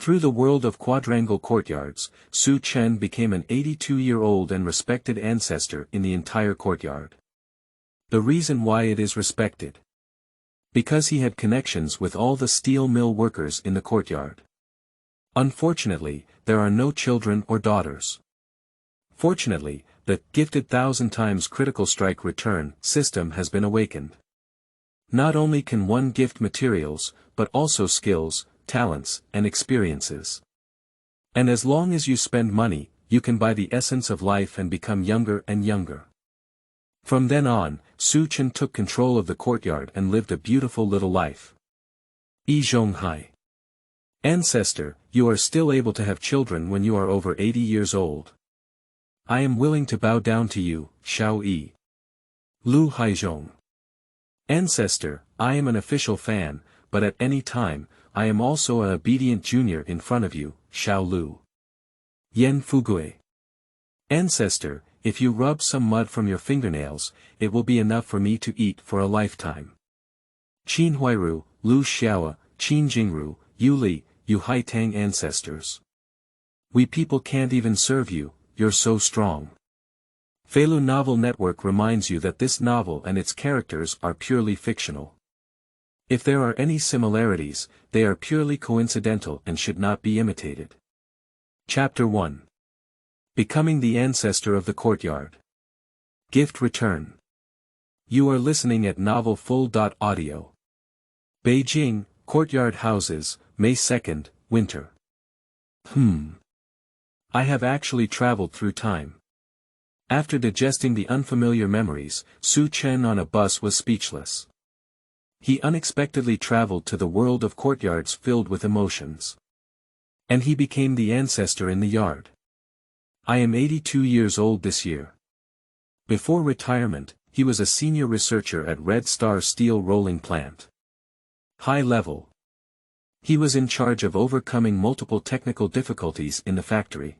Through the world of quadrangle courtyards, Su Chen became an 82-year-old and respected ancestor in the entire courtyard. The reason why it is respected. Because he had connections with all the steel mill workers in the courtyard. Unfortunately, there are no children or daughters. Fortunately, the gifted 1,000 times critical strike return system has been awakened. Not only can one gift materials, but also skills, talents, and experiences. And as long as you spend money, you can buy the essence of life and become younger and younger. From then on, Su Chen took control of the courtyard and lived a beautiful little life. Zhonghai. Ancestor, you are still able to have children when you are over 80 years old. I am willing to bow down to you, Xiao Yi. Lu Haizhong. Ancestor, I am an official fan, but at any time, I am also an obedient junior in front of you, Xiao Lu. Yen Fugui. Ancestor, if you rub some mud from your fingernails, it will be enough for me to eat for a lifetime. Qin Huairu, Lu Xiaoa, Qin Jingru, Yu Li, you Haitang ancestors. We people can't even serve you, you're so strong. Feilu Novel Network reminds you that this novel and its characters are purely fictional. If there are any similarities, they are purely coincidental and should not be imitated. Chapter 1. Becoming the Ancestor of the Courtyard. Gift Return. You are listening at novelfull.audio. Beijing, Courtyard Houses, May 2nd, Winter. I have actually traveled through time. After digesting the unfamiliar memories, Su Chen on a bus was speechless. He unexpectedly traveled to the world of courtyards filled with emotions. And he became the ancestor in the yard. I am 82 years old this year. Before retirement, he was a senior researcher at Red Star Steel Rolling Plant. High level. He was in charge of overcoming multiple technical difficulties in the factory.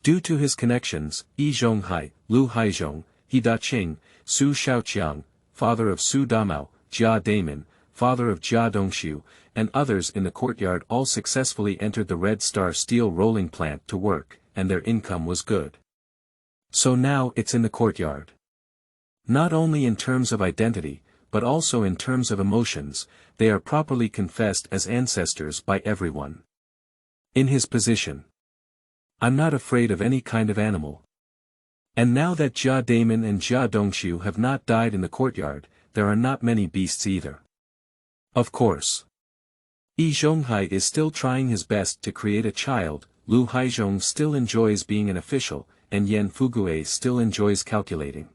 Due to his connections, Zhonghai, Lu Haizhong, Daqing, Su Shaoqiang, father of Su Damao, Jia Damon, father of Jia Dongxiu, and others in the courtyard all successfully entered the Red Star Steel Rolling Plant to work, and their income was good. So now it's in the courtyard. Not only in terms of identity, but also in terms of emotions, they are properly confessed as ancestors by everyone. In his position, I'm not afraid of any kind of animal. And now that Jia Damon and Jia Dongxiu have not died in the courtyard, there are not many beasts either. Of course. Zhonghai is still trying his best to create a child, Lu Haizhong still enjoys being an official, and Yen Fugui still enjoys calculating.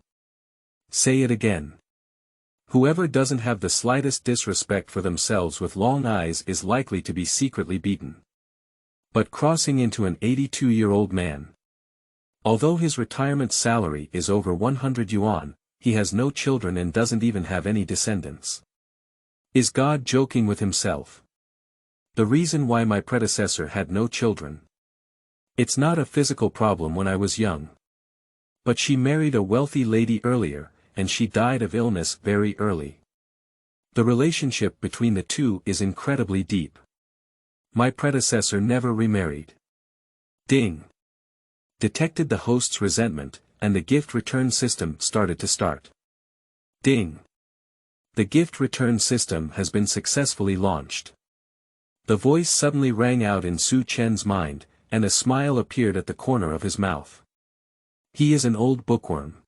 Say it again. Whoever doesn't have the slightest disrespect for themselves with long eyes is likely to be secretly beaten. But crossing into an 82-year-old man. Although his retirement salary is over 100 yuan, he has no children and doesn't even have any descendants. Is God joking with himself? The reason why my predecessor had no children. It's not a physical problem when I was young. But she married a wealthy lady earlier, and she died of illness very early. The relationship between the two is incredibly deep. My predecessor never remarried. Ding. Detected the host's resentment, and the gift return system started to start. Ding. The gift return system has been successfully launched. The voice suddenly rang out in Su Chen's mind, and a smile appeared at the corner of his mouth. He is an old bookworm.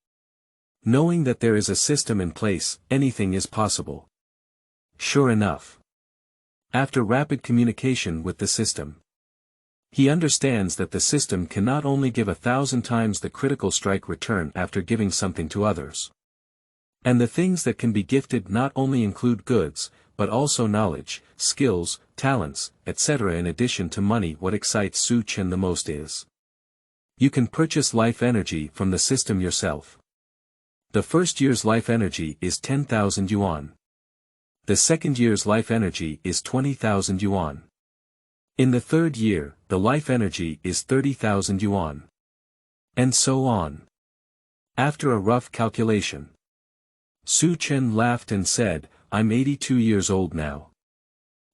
Knowing that there is a system in place, anything is possible. Sure enough. After rapid communication with the system, he understands that the system can not only give 1,000 times the critical strike return after giving something to others. And the things that can be gifted not only include goods, but also knowledge, skills, talents, etc. In addition to money. What excites Su Chen the most is, you can purchase life energy from the system yourself. The first year's life energy is 10,000 yuan. The second year's life energy is 20,000 yuan. In the third year, the life energy is 30,000 yuan. And so on. After a rough calculation, Su Chen laughed and said, I'm 82 years old now.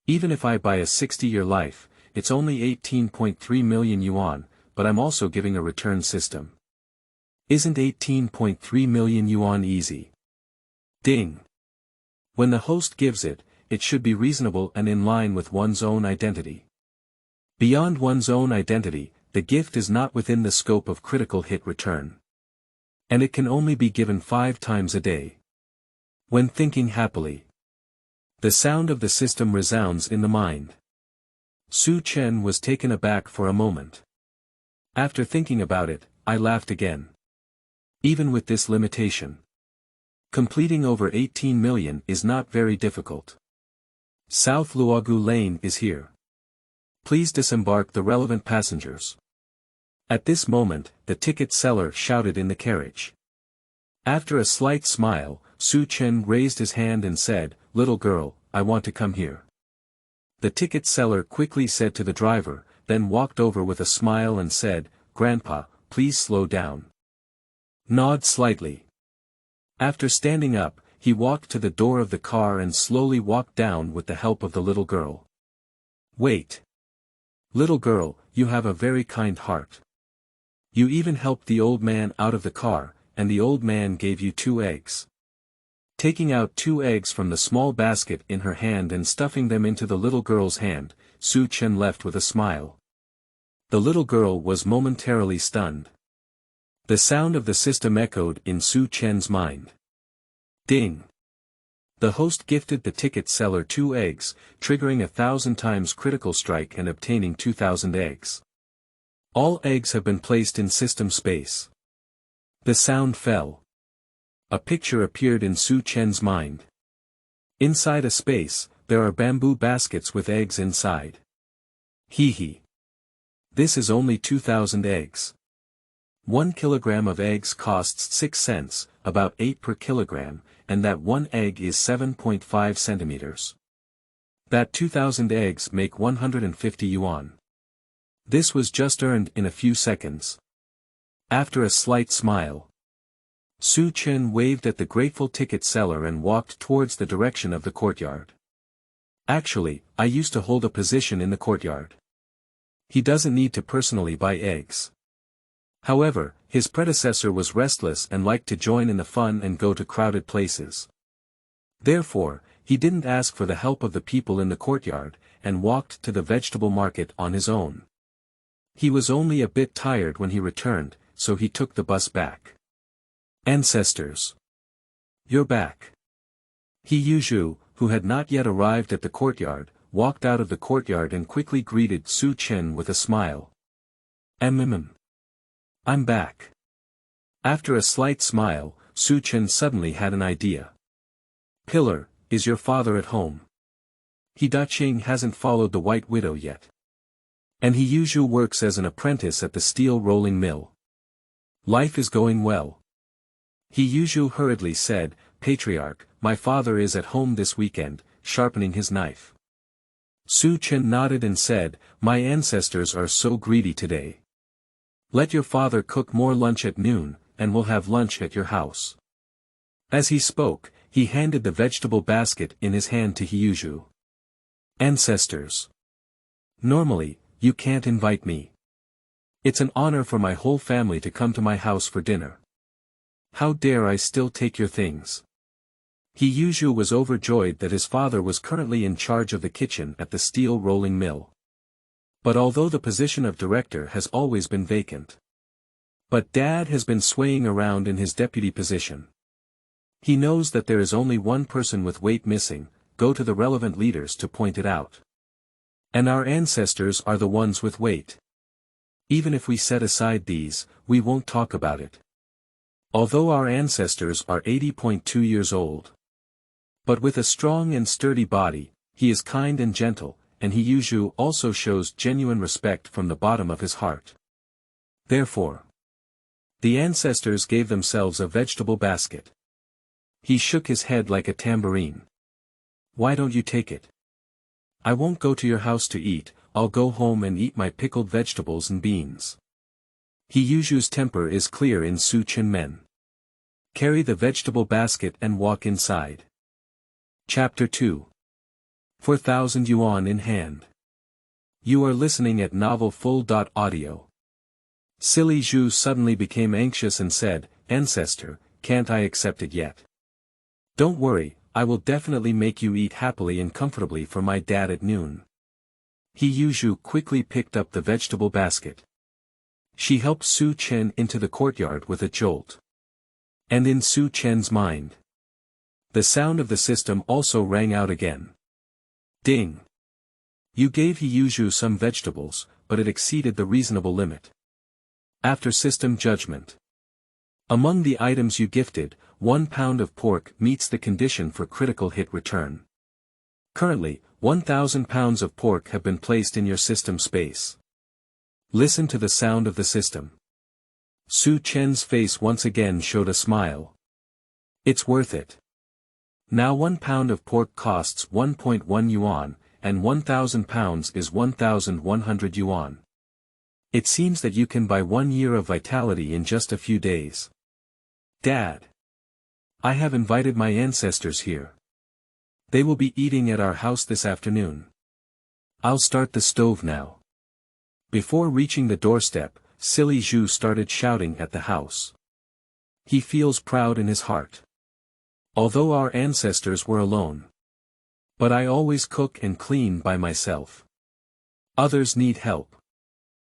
Even if I buy a 60-year life, it's only 18.3 million yuan, but I'm also giving a return system. Isn't 18.3 million yuan easy? Ding. When the host gives it, it should be reasonable and in line with one's own identity. Beyond one's own identity, the gift is not within the scope of critical hit return. And it can only be given 5 times a day. When thinking happily, the sound of the system resounds in the mind. Chen was taken aback for a moment. After thinking about it, I laughed again. Even with this limitation, completing over 18 million is not very difficult. South Luogu Lane is here. Please disembark the relevant passengers. At this moment, the ticket seller shouted in the carriage. After a slight smile, Chen raised his hand and said, "Little girl, I want to come here." The ticket seller quickly said to the driver, then walked over with a smile and said, "Grandpa, please slow down." Nod slightly. After standing up, he walked to the door of the car and slowly walked down with the help of the little girl. "Wait. Little girl, you have a very kind heart. You even helped the old man out of the car, and the old man gave you 2 eggs." Taking out 2 eggs from the small basket in her hand and stuffing them into the little girl's hand, Chen left with a smile. The little girl was momentarily stunned. The sound of the system echoed in Chen's mind. Ding. The host gifted the ticket seller 2 eggs, triggering 1,000 times critical strike and obtaining 2,000 eggs. All eggs have been placed in system space. The sound fell. A picture appeared in Chen's mind. Inside a space, there are bamboo baskets with eggs inside. Hee. This is only 2,000 eggs. 1 kilogram of eggs costs 6 cents, about 8 per kilogram, and that 1 egg is 7.5 centimeters. That 2,000 eggs make 150 yuan. This was just earned in a few seconds. After a slight smile, Chen waved at the grateful ticket seller and walked towards the direction of the courtyard. "Actually, I used to hold a position in the courtyard." He doesn't need to personally buy eggs. However, his predecessor was restless and liked to join in the fun and go to crowded places. Therefore, he didn't ask for the help of the people in the courtyard, and walked to the vegetable market on his own. He was only a bit tired when he returned, so he took the bus back. "Ancestors. You're back." Hiyuzhu, who had not yet arrived at the courtyard, walked out of the courtyard and quickly greeted Chen with a smile. I'm back." After a slight smile, Chen suddenly had an idea. "Pillar, is your father at home? Daqing hasn't followed the White Widow yet. And Hiyuzhu works as an apprentice at the steel rolling mill. Life is going well." Hiyuzhu hurriedly said, "Patriarch, my father is at home this weekend, sharpening his knife." Chen nodded and said, "My ancestors are so greedy today. Let your father cook more lunch at noon, and we'll have lunch at your house." As he spoke, he handed the vegetable basket in his hand to Hiyuzhu. "Ancestors. Normally, you can't invite me. It's an honor for my whole family to come to my house for dinner. How dare I still take your things?" Hiyuzhu was overjoyed that his father was currently in charge of the kitchen at the steel rolling mill. But although the position of director has always been vacant, but Dad has been swaying around in his deputy position. He knows that there is only one person with weight missing, go to the relevant leaders to point it out. And our ancestors are the ones with weight. Even if we set aside these, we won't talk about it. Although our ancestors are 80.2 years old. But with a strong and sturdy body, he is kind and gentle, and Hiyuzhu also shows genuine respect from the bottom of his heart. Therefore, the ancestors gave themselves a vegetable basket. He shook his head like a tambourine. "Why don't you take it? I won't go to your house to eat, I'll go home and eat my pickled vegetables and beans." Hiyuzhu's temper is clear in Chen men. Carry the vegetable basket and walk inside. Chapter 2. 4,000 yuan in hand. You are listening at Novel Full. Audio. Silly Zhu suddenly became anxious and said, Ancestor, can't I accept it yet? Don't worry, I will definitely make you eat happily and comfortably for my dad at noon. Zhu quickly picked up the vegetable basket. She helped Su Chen into the courtyard with a jolt. And in Su Chen's mind, the sound of the system also rang out again. Ding! You gave Zhu some vegetables, but it exceeded the reasonable limit. After system judgment. Among the items you gifted, 1 pound of pork meets the condition for critical hit return. Currently, 1,000 pounds of pork have been placed in your system space. Listen to the sound of the system. Su Chen's face once again showed a smile. It's worth it. Now 1 pound of pork costs 1.1 yuan, and 1,000 pounds is 1,100 yuan. It seems that you can buy 1 year of vitality in just a few days. Dad. I have invited my ancestors here. They will be eating at our house this afternoon. I'll start the stove now. Before reaching the doorstep, Silly Zhu started shouting at the house. He feels proud in his heart. Although our ancestors were alone. But I always cook and clean by myself. Others need help.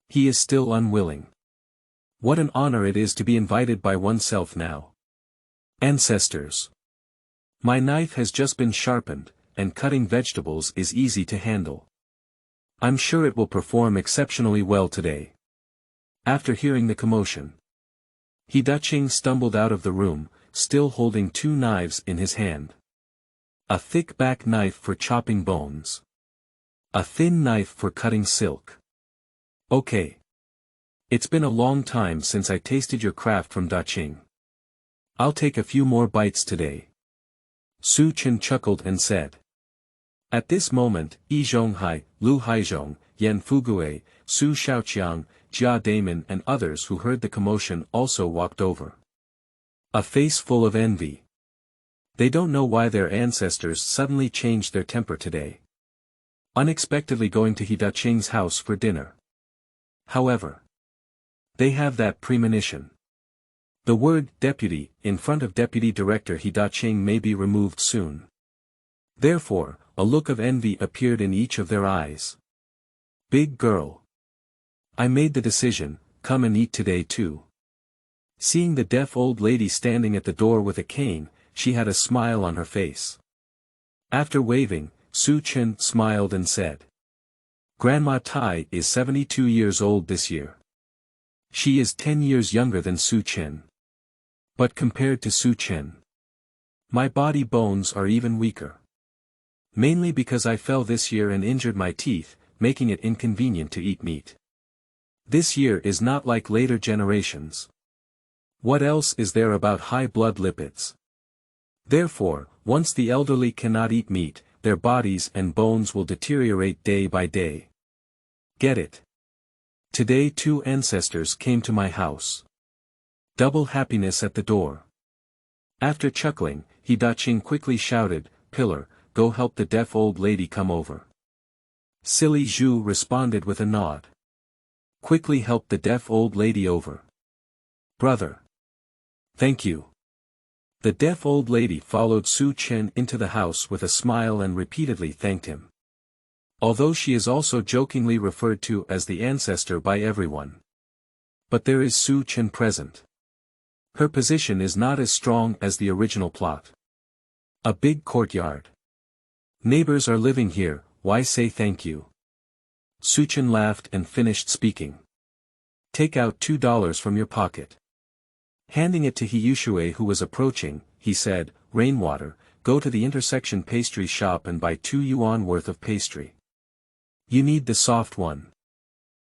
He is still unwilling. What an honor it is to be invited by oneself now. Ancestors. My knife has just been sharpened, and cutting vegetables is easy to handle. I'm sure it will perform exceptionally well today. After hearing the commotion, Daqing stumbled out of the room, still holding 2 knives in his hand. A thick back knife for chopping bones. A thin knife for cutting silk. Okay. It's been a long time since I tasted your craft from Daqing. I'll take a few more bites today. Su Chen chuckled and said. At this moment, Yi Zhonghai, Lu Haizhong, Yan Fugui, Su Shaoqiang, Jia Damon and others who heard the commotion also walked over. A face full of envy. They don't know why their ancestors suddenly changed their temper today. Unexpectedly going to Daqing's house for dinner. However, they have that premonition. The word deputy in front of Deputy Director Daqing may be removed soon. Therefore, a look of envy appeared in each of their eyes. Big girl. I made the decision, come and eat today too. Seeing the deaf old lady standing at the door with a cane, she had a smile on her face. After waving, Su Chen smiled and said. Grandma Tai is 72 years old this year. She is 10 years younger than Su Chen. But compared to Su Chen, my body bones are even weaker. Mainly because I fell this year and injured my teeth, making it inconvenient to eat meat. This year is not like later generations. What else is there about high blood lipids? Therefore, once the elderly cannot eat meat, their bodies and bones will deteriorate day by day. Get it? Today 2 ancestors came to my house. Double happiness at the door. After chuckling, Daqing quickly shouted, Pillar, go help the deaf old lady come over. Silly Zhu responded with a nod. Quickly help the deaf old lady over. Brother. Thank you. The deaf old lady followed Su Chen into the house with a smile and repeatedly thanked him. Although she is also jokingly referred to as the ancestor by everyone. But there is Su Chen present. Her position is not as strong as the original plot. A big courtyard. Neighbors are living here, why say thank you? Su Chen laughed and finished speaking. Take out $2 from your pocket. Handing it to Yushui who was approaching, he said, Rainwater, go to the intersection pastry shop and buy 2 yuan worth of pastry. You need the soft one.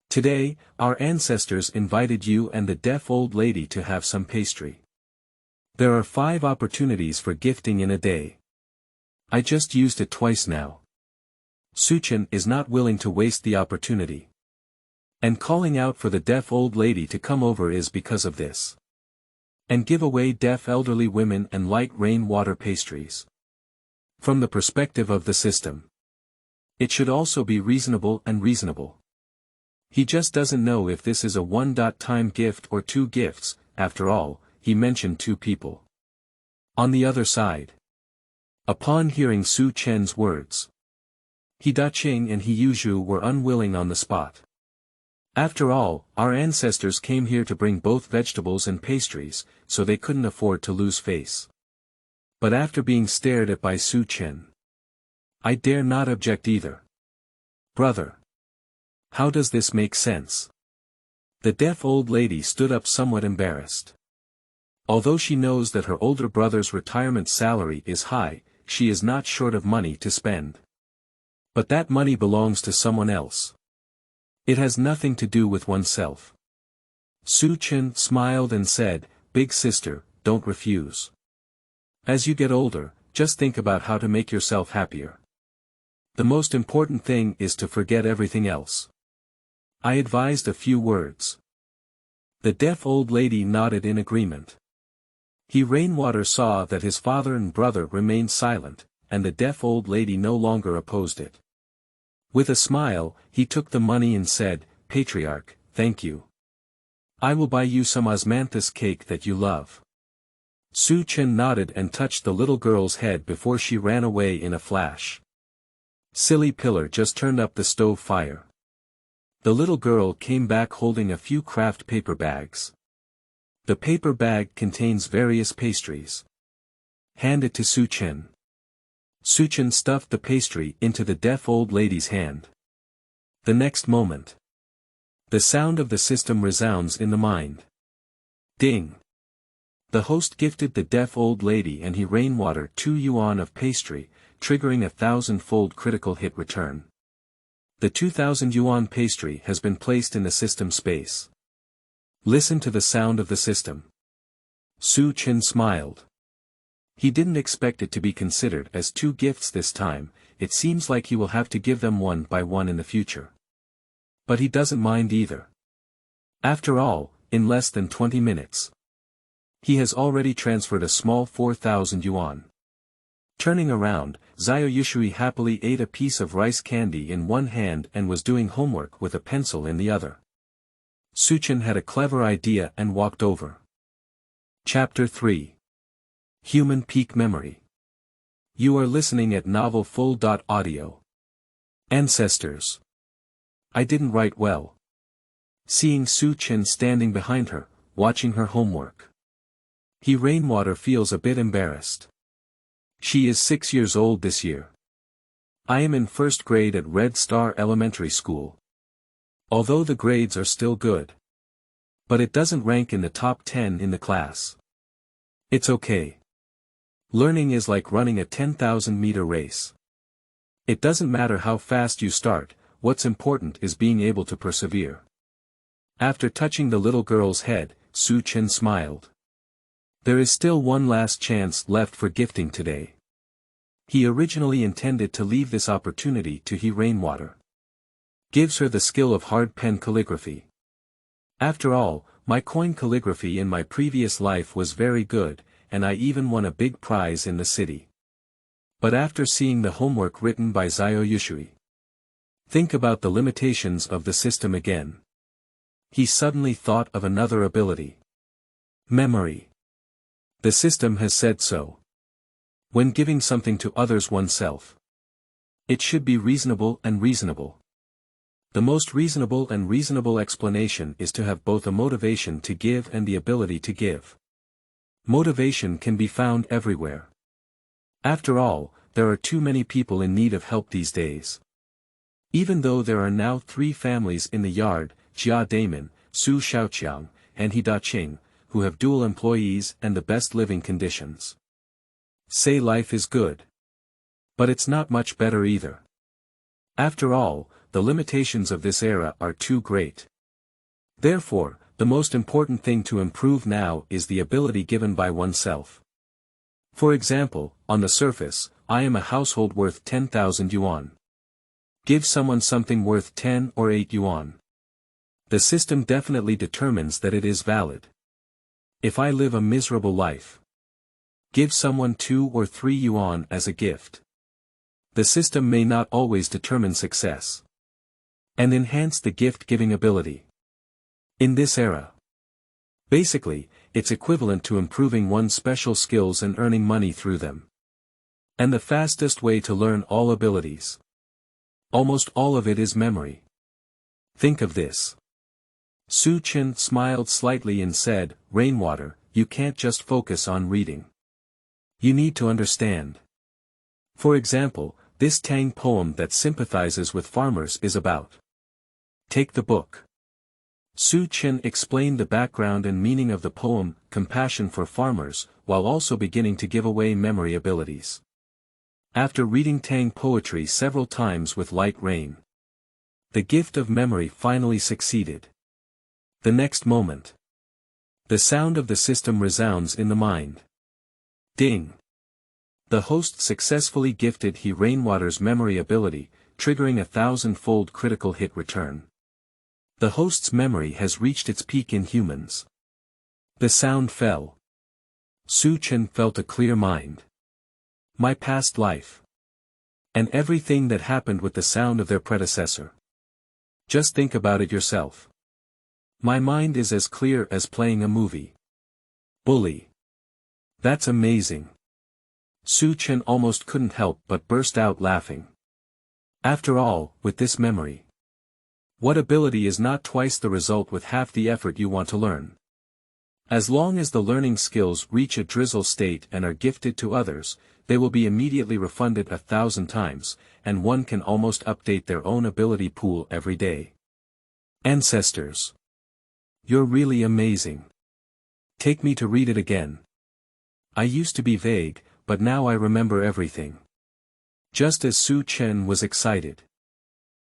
Today, our ancestors invited you and the deaf old lady to have some pastry. There are 5 opportunities for gifting in a day. I just used it twice now. Su Chen is not willing to waste the opportunity. And calling out for the deaf old lady to come over is because of this. And give away deaf elderly women and light rainwater pastries. From the perspective of the system. It should also be reasonable and reasonable. He just doesn't know if this is a one-time gift or two gifts. After all, he mentioned two people. On the other side. Upon hearing Su Chen's words, Daqing and Yuzhu were unwilling on the spot. After all, our ancestors came here to bring both vegetables and pastries, so they couldn't afford to lose face. But after being stared at by Su Chen, I dare not object either. Brother. How does this make sense? The deaf old lady stood up somewhat embarrassed. Although she knows that her older brother's retirement salary is high, she is not short of money to spend. But that money belongs to someone else. It has nothing to do with oneself. Su Chen smiled and said, "Big sister, don't refuse. As you get older, just think about how to make yourself happier. The most important thing is to forget everything else." I advised a few words. The deaf old lady nodded in agreement. Rainwater saw that his father and brother remained silent, and the deaf old lady no longer opposed it. With a smile, he took the money and said, "Patriarch, thank you. I will buy you some osmanthus cake that you love." Su Chen nodded and touched the little girl's head before she ran away in a flash. Silly pillar just turned up the stove fire. The little girl came back holding a few craft paper bags. The paper bag contains various pastries. Hand it to Su Chen. Su Chen stuffed the pastry into the deaf old lady's hand. The next moment, the sound of the system resounds in the mind. Ding! The host gifted the deaf old lady and Rainwater 2 yuan of pastry, triggering a 1,000-fold critical hit return. The 2,000 yuan pastry has been placed in the system space. Listen to the sound of the system. Su Chen smiled. He didn't expect it to be considered as two gifts this time. It seems like he will have to give them one by one in the future. But he doesn't mind either. After all, in less than 20 minutes, he has already transferred a small 4,000 yuan. Turning around, Siheyuan happily ate a piece of rice candy in one hand and was doing homework with a pencil in the other. Su Chen had a clever idea and walked over. Chapter 3. Human Peak Memory. You are listening at novelfull.audio. Ancestors. I didn't write well. Seeing Su Chen standing behind her, watching her homework, Rainwater feels a bit embarrassed. She is 6 years old this year. I am in first grade at Red Star Elementary School. Although the grades are still good, but it doesn't rank in the top 10 in the class. It's okay. Learning is like running a 10,000-meter race. It doesn't matter how fast you start, what's important is being able to persevere. After touching the little girl's head, Su Chen smiled. There is still one last chance left for gifting today. He originally intended to leave this opportunity to Rainwater. Gives her the skill of hard pen calligraphy. After all, my coin calligraphy in my previous life was very good, and I even won a big prize in the city. But after seeing the homework written by Siheyuan, think about the limitations of the system again. He suddenly thought of another ability. Memory. The system has said so. When giving something to others oneself, it should be reasonable and reasonable. The most reasonable and reasonable explanation is to have both a motivation to give and the ability to give. Motivation can be found everywhere. After all, there are too many people in need of help these days. Even though there are now 3 families in the yard, Jia Damon, Su Xiaoqiang, and Daqing, who have dual employees and the best living conditions. Say life is good. But it's not much better either. After all, the limitations of this era are too great. Therefore, the most important thing to improve now is the ability given by oneself. For example, on the surface, I am a household worth 10,000 yuan. Give someone something worth 10 or 8 yuan. The system definitely determines that it is valid. If I live a miserable life, give someone 2 or 3 yuan as a gift. The system may not always determine success. And enhance the gift-giving ability. In this era. Basically, it's equivalent to improving one's special skills and earning money through them. And the fastest way to learn all abilities. Almost all of it is memory. Think of this. Chen smiled slightly and said, "Rainwater, you can't just focus on reading. You need to understand. For example, this Tang poem that sympathizes with farmers is about. Take the book." Chen explained the background and meaning of the poem, Compassion for Farmers, while also beginning to give away memory abilities. After reading Tang poetry several times with light rain, the gift of memory finally succeeded. The next moment, the sound of the system resounds in the mind. Ding! The host successfully gifted He Rainwater's memory ability, triggering a 1,000-fold critical hit return. The host's memory has reached its peak in humans. The sound fell. Chen felt a clear mind. My past life. And everything that happened with the sound of their predecessor. Just think about it yourself. My mind is as clear as playing a movie. Bully. That's amazing. Chen almost couldn't help but burst out laughing. After all, with this memory, what ability is not twice the result with half the effort you want to learn? As long as the learning skills reach a drizzle state and are gifted to others, they will be immediately refunded 1,000 times, and one can almost update their own ability pool every day. Ancestors. You're really amazing. Take me to read it again. I used to be vague, but now I remember everything. Just as Chen was excited,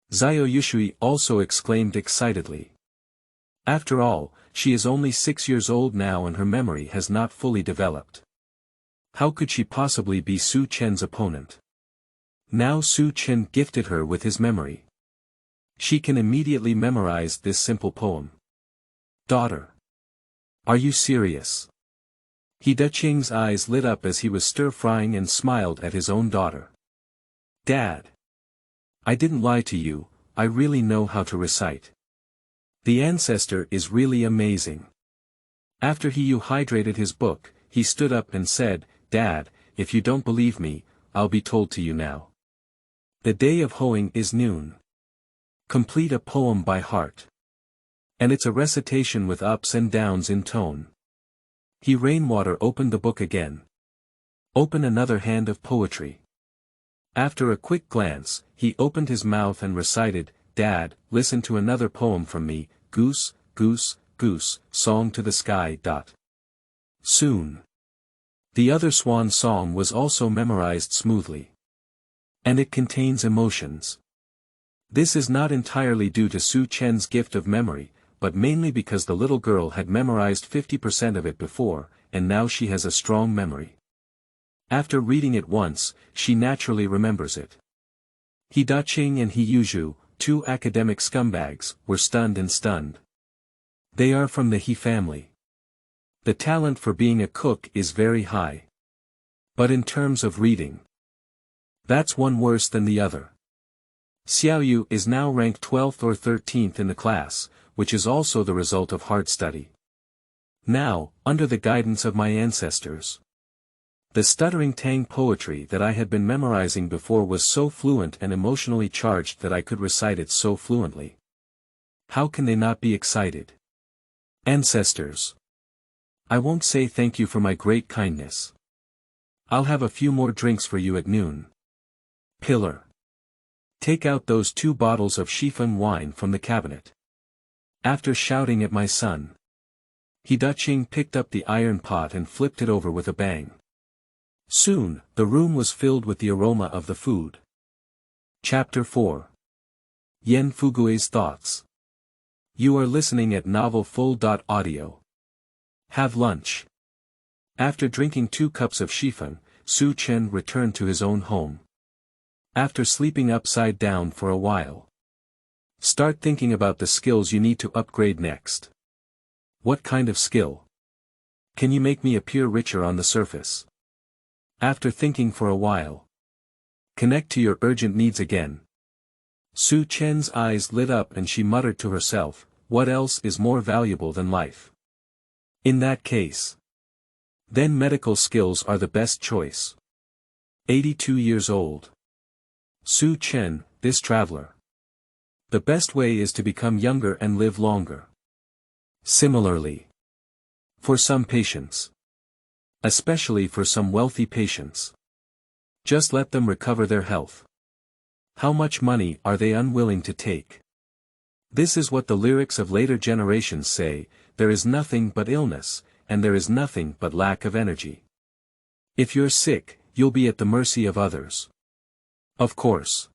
Yushui also exclaimed excitedly. After all, she is only 6 years old now and her memory has not fully developed. How could she possibly be Chen's opponent? Now Chen gifted her with his memory. She can immediately memorize this simple poem. Daughter. Are you serious? Daqing's eyes lit up as he was stir-frying and smiled at his own daughter. Dad. I didn't lie to you, I really know how to recite. The Ancestor is really amazing. After he hydrated his book, he stood up and said, Dad, if you don't believe me, I'll be told to you now. The day of hoeing is noon. Complete a poem by heart. And it's a recitation with ups and downs in tone. He Rainwater opened the book again. Open another hand of poetry. After a quick glance, he opened his mouth and recited, Dad, listen to another poem from me, Goose, Goose, Goose, Song to the Sky. Soon. The other swan song was also memorized smoothly. And it contains emotions. This is not entirely due to Chen's gift of memory, but mainly because the little girl had memorized 50% of it before, and now she has a strong memory. After reading it once, she naturally remembers it. Daqing and Yuzhu, two academic scumbags, were stunned. They are from the He family. The talent for being a cook is very high. But in terms of reading, that's one worse than the other. Xiaoyu is now ranked 12th or 13th in the class, which is also the result of hard study. Now, under the guidance of my ancestors, the stuttering Tang poetry that I had been memorizing before was so fluent and emotionally charged that I could recite it so fluently. How can they not be excited? Ancestors. I won't say thank you for my great kindness. I'll have a few more drinks for you at noon. Pillar. Take out those 2 bottles of Shifan wine from the cabinet. After shouting at my son, Daqing picked up the iron pot and flipped it over with a bang. Soon, the room was filled with the aroma of the food. Chapter 4. Yen Fugui's Thoughts. You are listening at novelfull.audio. Have lunch. After drinking 2 cups of Shifan, Chen returned to his own home. After sleeping upside down for a while, start thinking about the skills you need to upgrade next. What kind of skill? Can you make me appear richer on the surface? After thinking for a while, Connect to your urgent needs again. Su Chen's eyes lit up and she muttered to herself, what else is more valuable than life? In that case, then medical skills are the best choice. 82 years old. Su Chen, this traveler. The best way is to become younger and live longer. Similarly, for some patients, especially for some wealthy patients, just let them recover their health. How much money are they unwilling to take? This is what the lyrics of later generations say, there is nothing but illness, and there is nothing but lack of energy. If you're sick, you'll be at the mercy of others. Of course.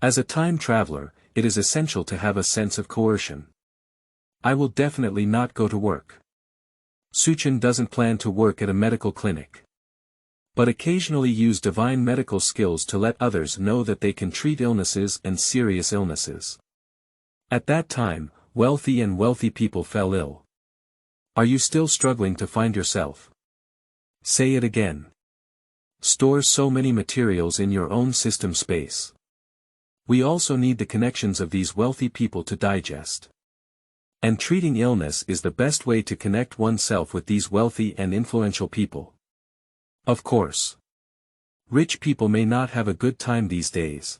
As a time traveler, it is essential to have a sense of coercion. I will definitely not go to work. Su Chen doesn't plan to work at a medical clinic, but occasionally use divine medical skills to let others know that they can treat illnesses and serious illnesses. At that time, wealthy people fell ill. Are you still struggling to find yourself? Say it again. Store so many materials in your own system space. We also need the connections of these wealthy people to digest. And treating illness is the best way to connect oneself with these wealthy and influential people. Of course, rich people may not have a good time these days.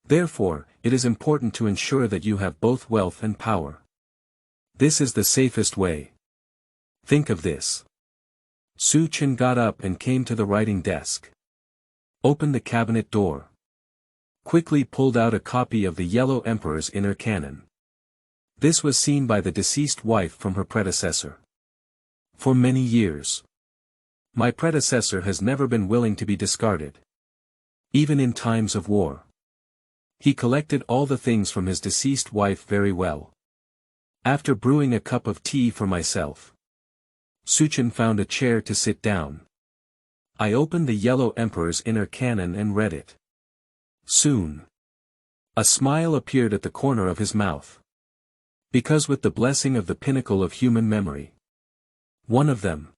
Therefore, it is important to ensure that you have both wealth and power. This is the safest way. Think of this. Su Chen got up and came to the writing desk. Opened the cabinet door. Quickly pulled out a copy of the Yellow Emperor's Inner Canon. This was seen by the deceased wife from her predecessor. For many years, my predecessor has never been willing to be discarded. Even in times of war. He collected all the things from his deceased wife very well. After brewing a cup of tea for myself, Su Chen found a chair to sit down. I opened the Yellow Emperor's Inner Canon and read it. Soon, a smile appeared at the corner of his mouth. Because with the blessing of the pinnacle of human memory, one of them.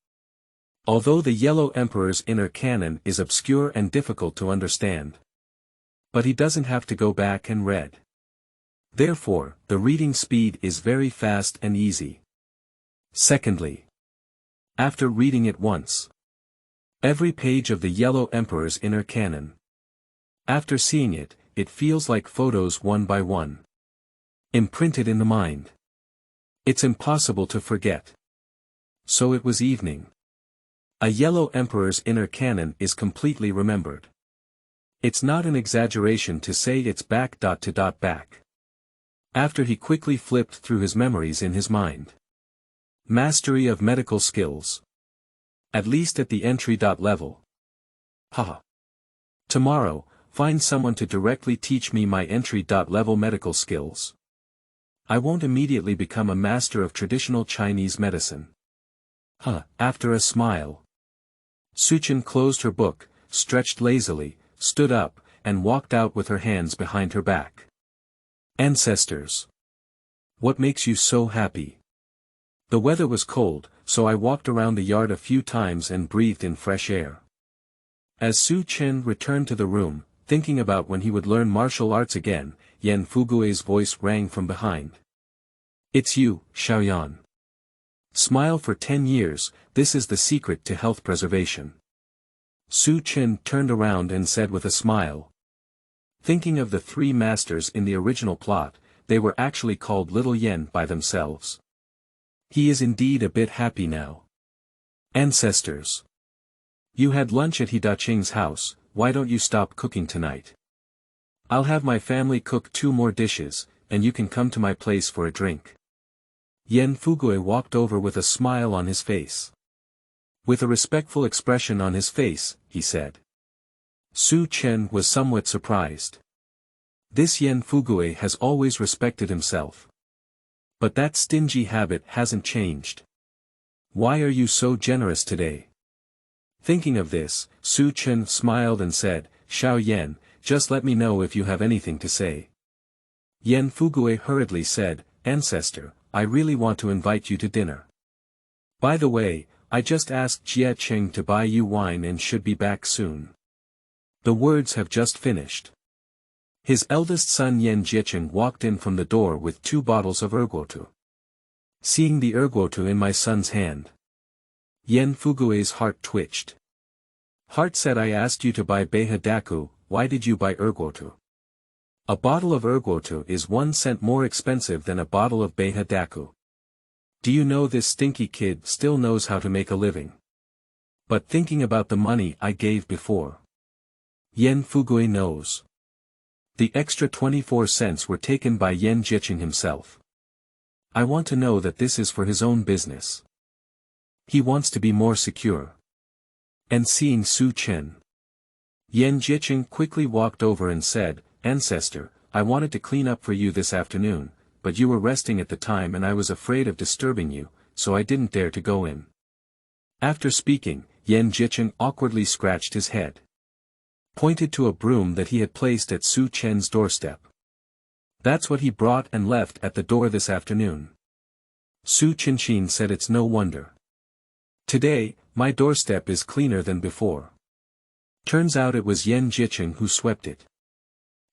Although the Yellow Emperor's Inner Canon is obscure and difficult to understand, but he doesn't have to go back and read. Therefore, the reading speed is very fast and easy. Secondly, after reading it once, every page of the Yellow Emperor's Inner Canon, after seeing it, it feels like photos one by one, imprinted in the mind. It's impossible to forget. So it was evening. A Yellow Emperor's Inner Canon is completely remembered. It's not an exaggeration to say it's back. After he quickly flipped through his memories in his mind. Mastery of medical skills. At least at the entry level. Haha. Tomorrow, find someone to directly teach me my entry level medical skills. I won't immediately become a master of traditional Chinese medicine. After a smile. Su Chen closed her book, stretched lazily, stood up, and walked out with her hands behind her back. Ancestors. What makes you so happy? The weather was cold, so I walked around the yard a few times and breathed in fresh air. As Su Chen returned to the room, thinking about when he would learn martial arts again, Yan Fugui's voice rang from behind. It's you, Xiaoyan. Smile for 10 years, this is the secret to health preservation. Su Chen turned around and said with a smile. Thinking of the three masters in the original plot, they were actually called Little Yen by themselves. He is indeed a bit happy now. Ancestors. You had lunch at Daqing's house, why don't you stop cooking tonight? I'll have my family cook 2 more dishes, and you can come to my place for a drink. Yan Fugui walked over with a smile on his face. With a respectful expression on his face, he said. Su Chen was somewhat surprised. This Yan Fugui has always respected himself. But that stingy habit hasn't changed. Why are you so generous today? Thinking of this, Su Chen smiled and said, Xiao Yan, just let me know if you have anything to say. Yan Fugui hurriedly said, Ancestor, I really want to invite you to dinner. By the way, I just asked Jie Cheng to buy you wine and should be back soon. The words have just finished. His eldest son Yen Jicheng walked in from the door with 2 bottles of erguotu. Seeing the erguotu in my son's hand, Yen Fugui's heart twitched. Heart said, I asked you to buy Beha Daku, why did you buy erguotu? A bottle of erguotu is 1 cent more expensive than a bottle of Beha Daku. Do you know this stinky kid still knows how to make a living? But thinking about the money I gave before. Yen Fugui knows. The extra 24 cents were taken by Yen Jicheng himself. I want to know that this is for his own business. He wants to be more secure. And seeing Su Chen, Yen Jicheng quickly walked over and said, Ancestor, I wanted to clean up for you this afternoon, but you were resting at the time and I was afraid of disturbing you, so I didn't dare to go in. After speaking, Yen Jicheng awkwardly scratched his head. Pointed to a broom that he had placed at Su Chen's doorstep. That's what he brought and left at the door this afternoon. Su Qinshin said, it's no wonder. Today, my doorstep is cleaner than before. Turns out it was Yen Jicheng who swept it.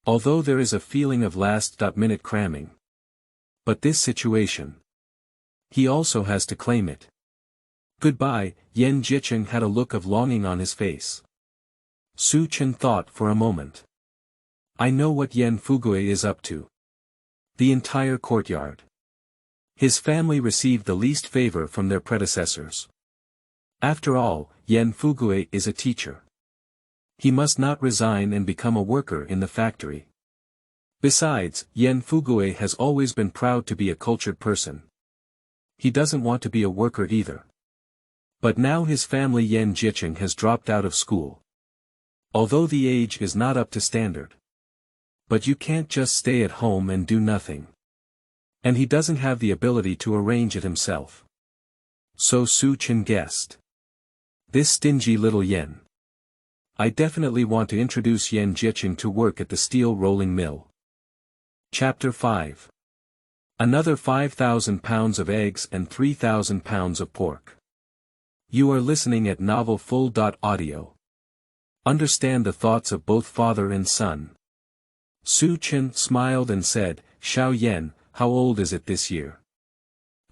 Although there is a feeling of last-minute cramming. But this situation. He also has to claim it. Goodbye, Yen Jicheng had a look of longing on his face. Su Chen thought for a moment. I know what Yen Fugui is up to. The entire courtyard. His family received the least favor from their predecessors. After all, Yen Fugui is a teacher. He must not resign and become a worker in the factory. Besides, Yen Fugui has always been proud to be a cultured person. He doesn't want to be a worker either. But now his family Yen Jicheng has dropped out of school. Although the age is not up to standard. But you can't just stay at home and do nothing. And he doesn't have the ability to arrange it himself. So Su Chen guessed. This stingy little Yen. I definitely want to introduce Yen Jicheng to work at the steel rolling mill. Chapter 5. Another 5,000 pounds of eggs and 3,000 pounds of pork. You are listening at Novel Full.audio. Understand the thoughts of both father and son. Su Chen smiled and said, Xiao Yen, how old is it this year?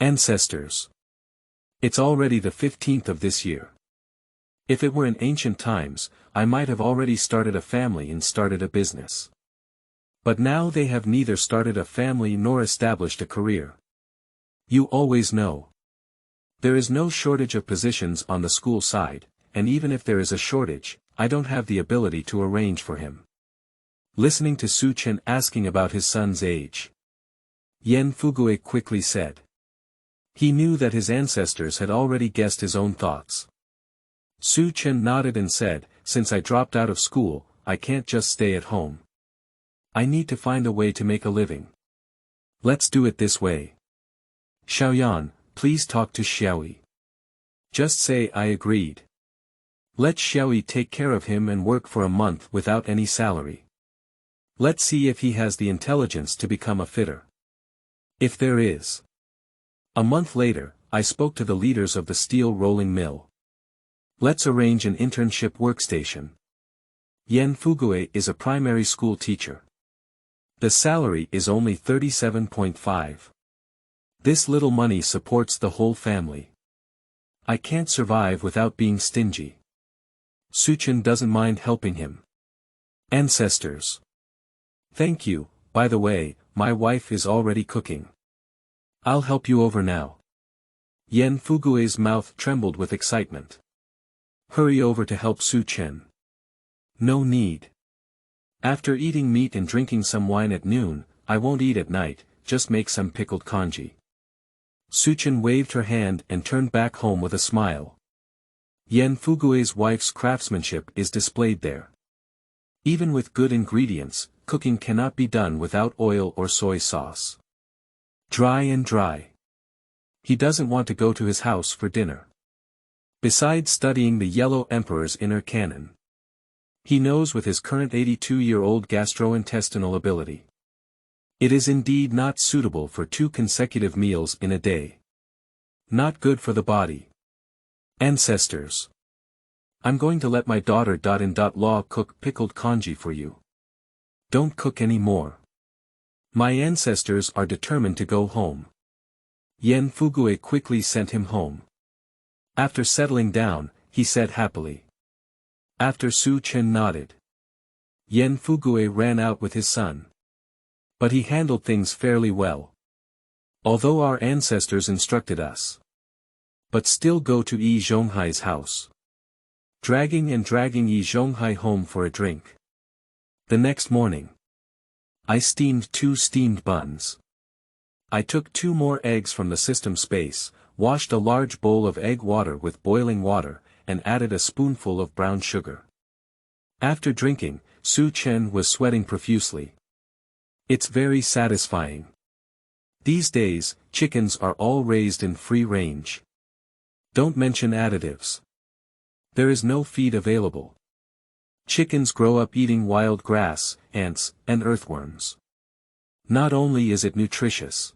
Ancestors. It's already the 15th of this year. If it were in ancient times, I might have already started a family and started a business. But now they have neither started a family nor established a career. You always know. There is no shortage of positions on the school side, and even if there is a shortage, I don't have the ability to arrange for him. Listening to Su Chen asking about his son's age, Yen Fugui quickly said. He knew that his ancestors had already guessed his own thoughts. Su Chen nodded and said, since I dropped out of school, I can't just stay at home. I need to find a way to make a living. Let's do it this way. Xiaoyan, please talk to Xiaoyi. Just say I agreed. Let Xiaoyi take care of him and work for a month without any salary. Let's see if he has the intelligence to become a fitter. If there is. A month later, I spoke to the leaders of the steel rolling mill. Let's arrange an internship workstation. Yen Fugui is a primary school teacher. The salary is only 37.5. This little money supports the whole family. I can't survive without being stingy. Su Chen doesn't mind helping him. Ancestors. Thank you, by the way, my wife is already cooking. I'll help you over now. Yen Fugui's mouth trembled with excitement. Hurry over to help Su Chen. No need. After eating meat and drinking some wine at noon, I won't eat at night, just make some pickled congee. Su Chen waved her hand and turned back home with a smile. Yen Fugui's wife's craftsmanship is displayed there. Even with good ingredients, cooking cannot be done without oil or soy sauce. Dry and dry. He doesn't want to go to his house for dinner. Besides studying the Yellow Emperor's inner canon. He knows with his current 82-year-old gastrointestinal ability. It is indeed not suitable for 2 consecutive meals in a day. Not good for the body. Ancestors. I'm going to let my daughter Law cook pickled congee for you. Don't cook any more. My ancestors are determined to go home. Yen Fugui quickly sent him home. After settling down, he said happily. After Su Chen nodded. Yen Fugui ran out with his son. But he handled things fairly well. Although our ancestors instructed us. But still go to Yi Zhonghai's house. Dragging Yi Zhonghai home for a drink. The next morning. I steamed 2 steamed buns. I took 2 more eggs from the system space, washed a large bowl of egg water with boiling water, and added a spoonful of brown sugar. After drinking, Su Chen was sweating profusely. It's very satisfying. These days, chickens are all raised in free range. Don't mention additives. There is no feed available. Chickens grow up eating wild grass, ants, and earthworms. Not only is it nutritious.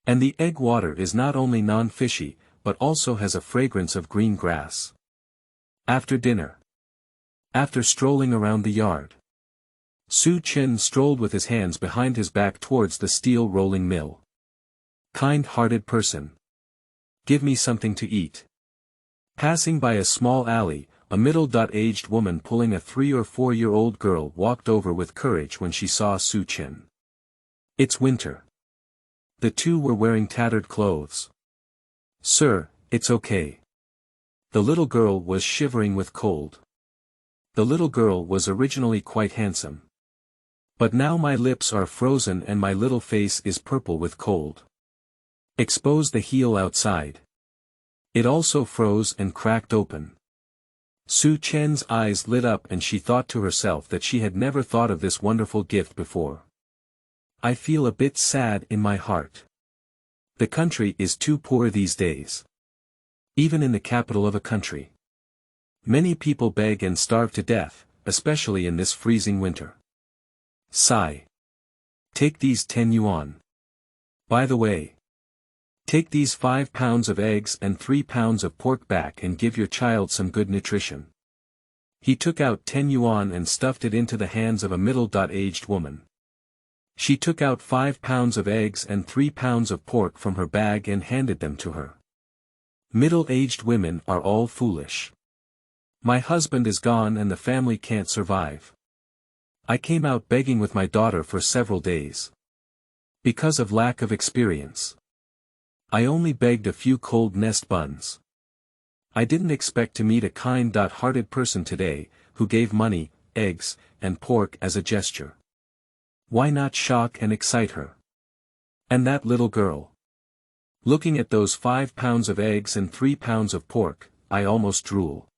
And the egg water is not only non-fishy, but also has a fragrance of green grass. After dinner. After strolling around the yard. Su Chen strolled with his hands behind his back towards the steel rolling mill. Kind-hearted person. Give me something to eat. Passing by a small alley, a middle-aged woman pulling a 3 or 4-year-old girl walked over with courage when she saw Su Chen. It's winter. The two were wearing tattered clothes. Sir, it's okay. The little girl was shivering with cold. The little girl was originally quite handsome. But now my lips are frozen and my little face is purple with cold. Expose the heel outside. It also froze and cracked open. Su Chen's eyes lit up and she thought to herself that she had never thought of this wonderful gift before. I feel a bit sad in my heart. The country is too poor these days. Even in the capital of a country. Many people beg and starve to death, especially in this freezing winter. Sigh. Take these 10 yuan. By the way. Take these 5 pounds of eggs and 3 pounds of pork back and give your child some good nutrition. He took out 10 yuan and stuffed it into the hands of a middle-aged woman. She took out 5 pounds of eggs and 3 pounds of pork from her bag and handed them to her. Middle-aged women are all foolish. My husband is gone and the family can't survive. I came out begging with my daughter for several days. Because of lack of experience. I only begged a few cold nest buns. I didn't expect to meet a kind-hearted person today, who gave money, eggs, and pork as a gesture. Why not shock and excite her? And that little girl. Looking at those 5 pounds of eggs and 3 pounds of pork, I almost drool.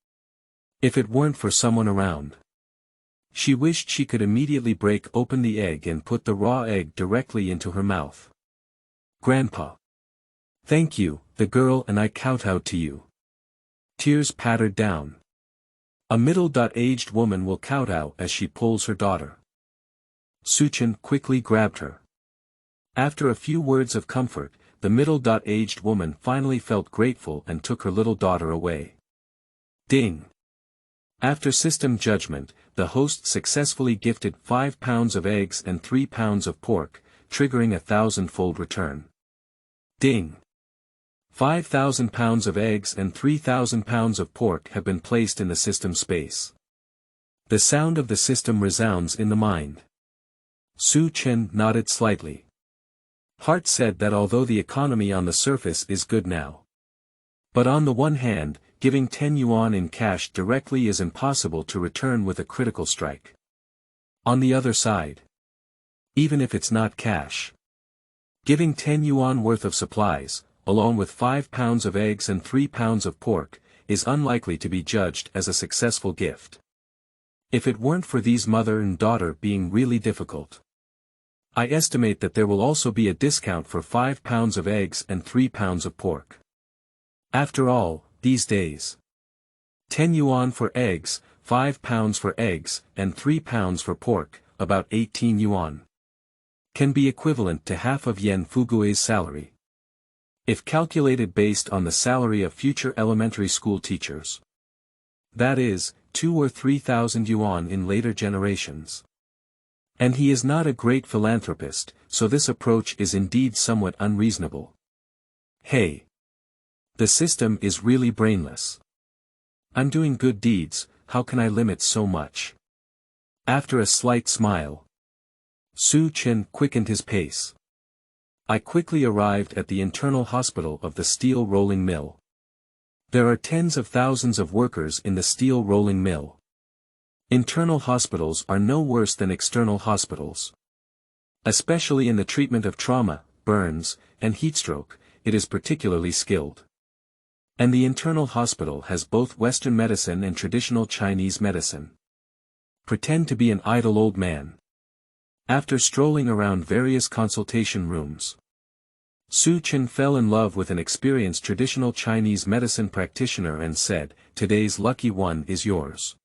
If it weren't for someone around. She wished she could immediately break open the egg and put the raw egg directly into her mouth. Grandpa. Thank you, the girl and I kowtowed to you. Tears pattered down. A middle-aged woman will kowtow as she pulls her daughter. Su Chen quickly grabbed her. After a few words of comfort, the middle-aged woman finally felt grateful and took her little daughter away. Ding! After system judgment, the host successfully gifted 5 pounds of eggs and 3 pounds of pork, triggering a 1,000-fold return. Ding! 5,000 pounds of eggs and 3,000 pounds of pork have been placed in the system space. The sound of the system resounds in the mind. Su Chen nodded slightly. Heart said that although the economy on the surface is good now. But on the one hand, giving 10 yuan in cash directly is impossible to return with a critical strike. On the other side. Even if it's not cash. Giving 10 yuan worth of supplies, along with 5 pounds of eggs and 3 pounds of pork, is unlikely to be judged as a successful gift. If it weren't for these mother and daughter being really difficult. I estimate that there will also be a discount for 5 pounds of eggs and 3 pounds of pork. After all, these days. 10 yuan for eggs, 5 pounds for eggs, and 3 pounds for pork, about 18 yuan. Can be equivalent to half of Yen Fugui's salary. If calculated based on the salary of future elementary school teachers. That is, 2 or 3,000 yuan in later generations. And he is not a great philanthropist, so this approach is indeed somewhat unreasonable. Hey! The system is really brainless. I'm doing good deeds, how can I limit so much? After a slight smile, Su Chen quickened his pace. I quickly arrived at the internal hospital of the steel rolling mill. There are tens of thousands of workers in the steel rolling mill. Internal hospitals are no worse than external hospitals. Especially in the treatment of trauma, burns, and heatstroke, it is particularly skilled. And the internal hospital has both Western medicine and traditional Chinese medicine. Pretend to be an idle old man. After strolling around various consultation rooms, Su Chen fell in love with an experienced traditional Chinese medicine practitioner and said, "Today's lucky one is yours."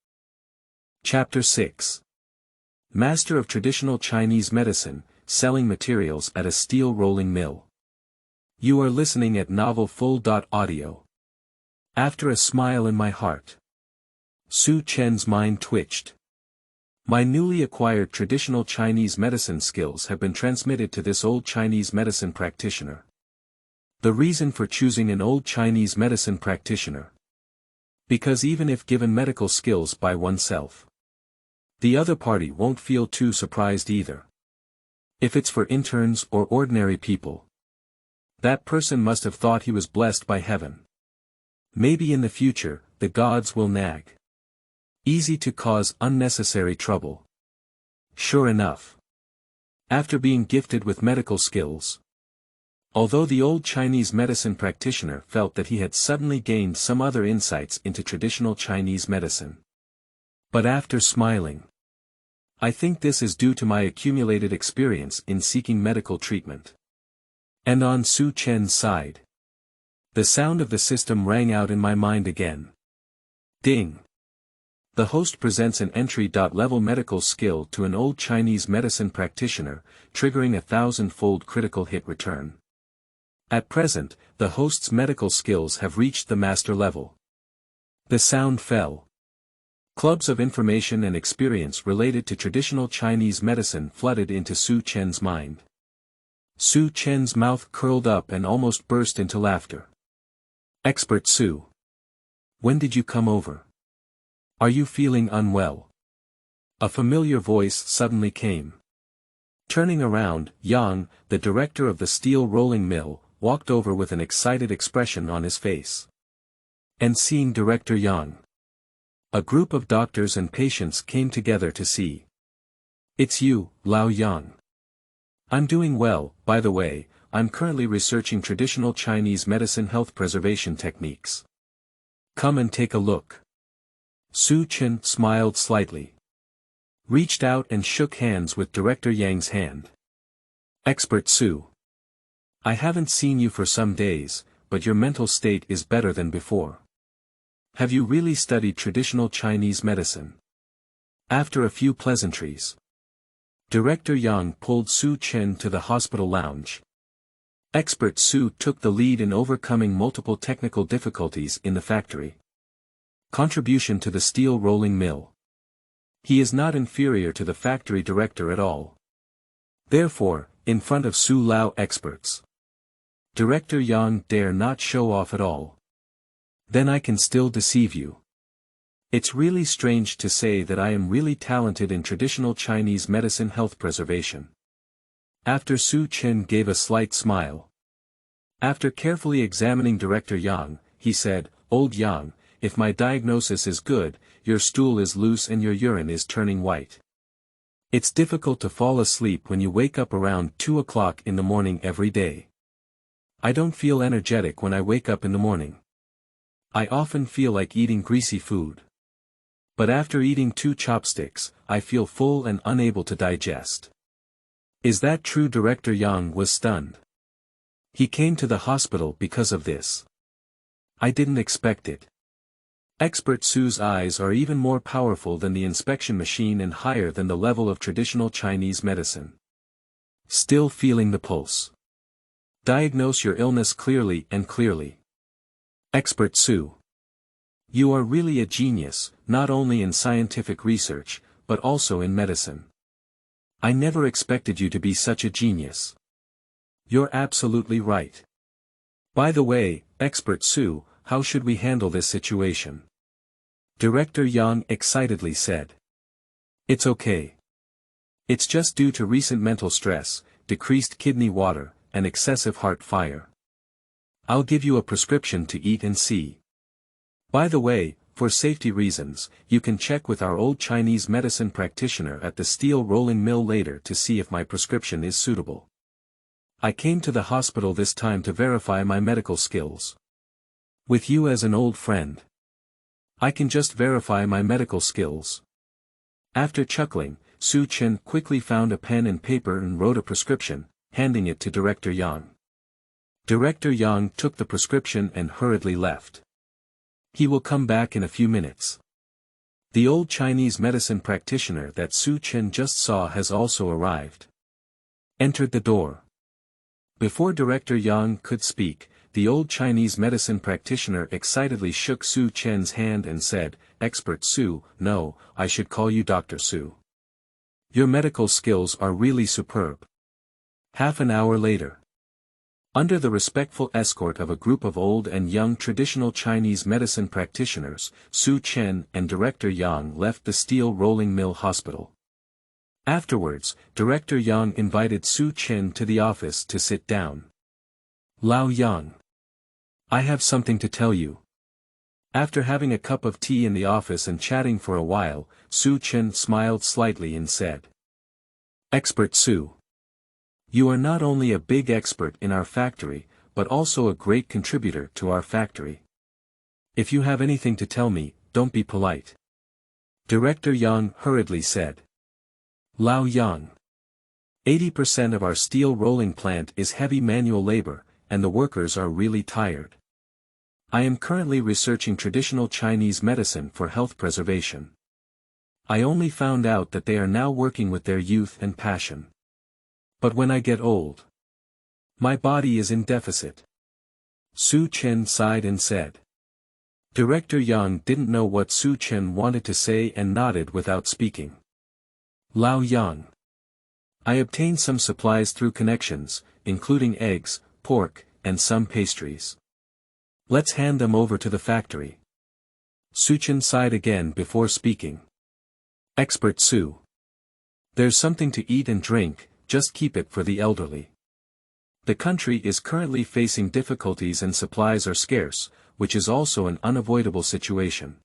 Chapter 6. Master of Traditional Chinese Medicine, Selling Materials at a Steel Rolling Mill. You are listening at novelfull.audio. After a smile in my heart, Su Chen's mind twitched. My newly acquired traditional Chinese medicine skills have been transmitted to this old Chinese medicine practitioner. The reason for choosing an old Chinese medicine practitioner. Because even if given medical skills by oneself, the other party won't feel too surprised either. If it's for interns or ordinary people, that person must have thought he was blessed by heaven. Maybe in the future, the gods will nag. Easy to cause unnecessary trouble. Sure enough. After being gifted with medical skills, although the old Chinese medicine practitioner felt that he had suddenly gained some other insights into traditional Chinese medicine. But after smiling, I think this is due to my accumulated experience in seeking medical treatment. And on Su Chen's side, the sound of the system rang out in my mind again. Ding! The host presents an entry-level medical skill to an old Chinese medicine practitioner, triggering a 1,000-fold critical hit return. At present, the host's medical skills have reached the master level. The sound fell. Clubs of information and experience related to traditional Chinese medicine flooded into Su Chen's mind. Su Chen's mouth curled up and almost burst into laughter. Expert Su. When did you come over? Are you feeling unwell? A familiar voice suddenly came. Turning around, Yang, the director of the steel rolling mill, walked over with an excited expression on his face. And seeing Director Yang, a group of doctors and patients came together to see. It's you, Lao Yang. I'm doing well, by the way, I'm currently researching traditional Chinese medicine health preservation techniques. Come and take a look. Su Chen smiled slightly, reached out and shook hands with Director Yang's hand. Expert Su. I haven't seen you for some days, but your mental state is better than before. Have you really studied traditional Chinese medicine? After a few pleasantries, Director Yang pulled Su Chen to the hospital lounge. Expert Su took the lead in overcoming multiple technical difficulties in the factory. Contribution to the steel rolling mill. He is not inferior to the factory director at all. Therefore, in front of Su Lao experts, Director Yang dare not show off at all. Then I can still deceive you. It's really strange to say that I am really talented in traditional Chinese medicine health preservation. After Su Chen gave a slight smile. After carefully examining Director Yang, he said, Old Yang, if my diagnosis is good, your stool is loose and your urine is turning white. It's difficult to fall asleep when you wake up around 2 o'clock in the morning every day. I don't feel energetic when I wake up in the morning. I often feel like eating greasy food. But after eating 2 chopsticks, I feel full and unable to digest. Is that true? Director Yang was stunned. He came to the hospital because of this. I didn't expect it. Expert Su's eyes are even more powerful than the inspection machine and higher than the level of traditional Chinese medicine. Still feeling the pulse. Diagnose your illness clearly and clearly. Expert Su. You are really a genius, not only in scientific research, but also in medicine. I never expected you to be such a genius. You're absolutely right. By the way, Expert Su, how should we handle this situation? Director Yang excitedly said. It's okay. It's just due to recent mental stress, decreased kidney water, and excessive heart fire. I'll give you a prescription to eat and see. By the way, for safety reasons, you can check with our old Chinese medicine practitioner at the steel rolling mill later to see if my prescription is suitable. I came to the hospital this time to verify my medical skills. With you as an old friend, I can just verify my medical skills. After chuckling, Su Chen quickly found a pen and paper and wrote a prescription, handing it to Director Yang. Director Yang took the prescription and hurriedly left. He will come back in a few minutes. The old Chinese medicine practitioner that Su Chen just saw has also arrived. Entered the door. Before Director Yang could speak, the old Chinese medicine practitioner excitedly shook Su Chen's hand and said, Expert Su, no, I should call you Dr. Su. Your medical skills are really superb. Half an hour later. Under the respectful escort of a group of old and young traditional Chinese medicine practitioners, Su Chen and Director Yang left the steel rolling mill hospital. Afterwards, Director Yang invited Su Chen to the office to sit down. Lao Yang. I have something to tell you. After having a cup of tea in the office and chatting for a while, Su Chen smiled slightly and said. Expert Su. You are not only a big expert in our factory, but also a great contributor to our factory. If you have anything to tell me, don't be polite. Director Yang hurriedly said. Lao Yang. 80% of our steel rolling plant is heavy manual labor, and the workers are really tired. I am currently researching traditional Chinese medicine for health preservation. I only found out that they are now working with their youth and passion. But when I get old, my body is in deficit. Su Chen sighed and said. Director Yang didn't know what Su Chen wanted to say and nodded without speaking. Lao Yang. I obtained some supplies through connections, including eggs, pork, and some pastries. Let's hand them over to the factory. Su Chen sighed again before speaking. Expert Su. There's something to eat and drink, just keep it for the elderly. The country is currently facing difficulties and supplies are scarce, which is also an unavoidable situation.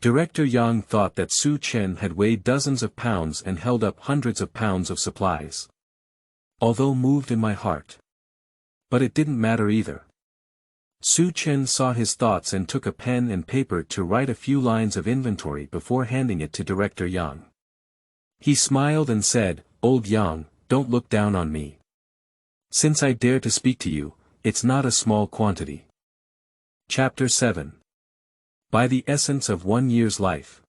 Director Yang thought that Su Chen had weighed dozens of pounds and held up hundreds of pounds of supplies. Although moved in my heart. But it didn't matter either. Su Chen saw his thoughts and took a pen and paper to write a few lines of inventory before handing it to Director Yang. He smiled and said, Old Yang, don't look down on me. Since I dare to speak to you, it's not a small quantity. Chapter 7. By the Essence of 1 Year's Life.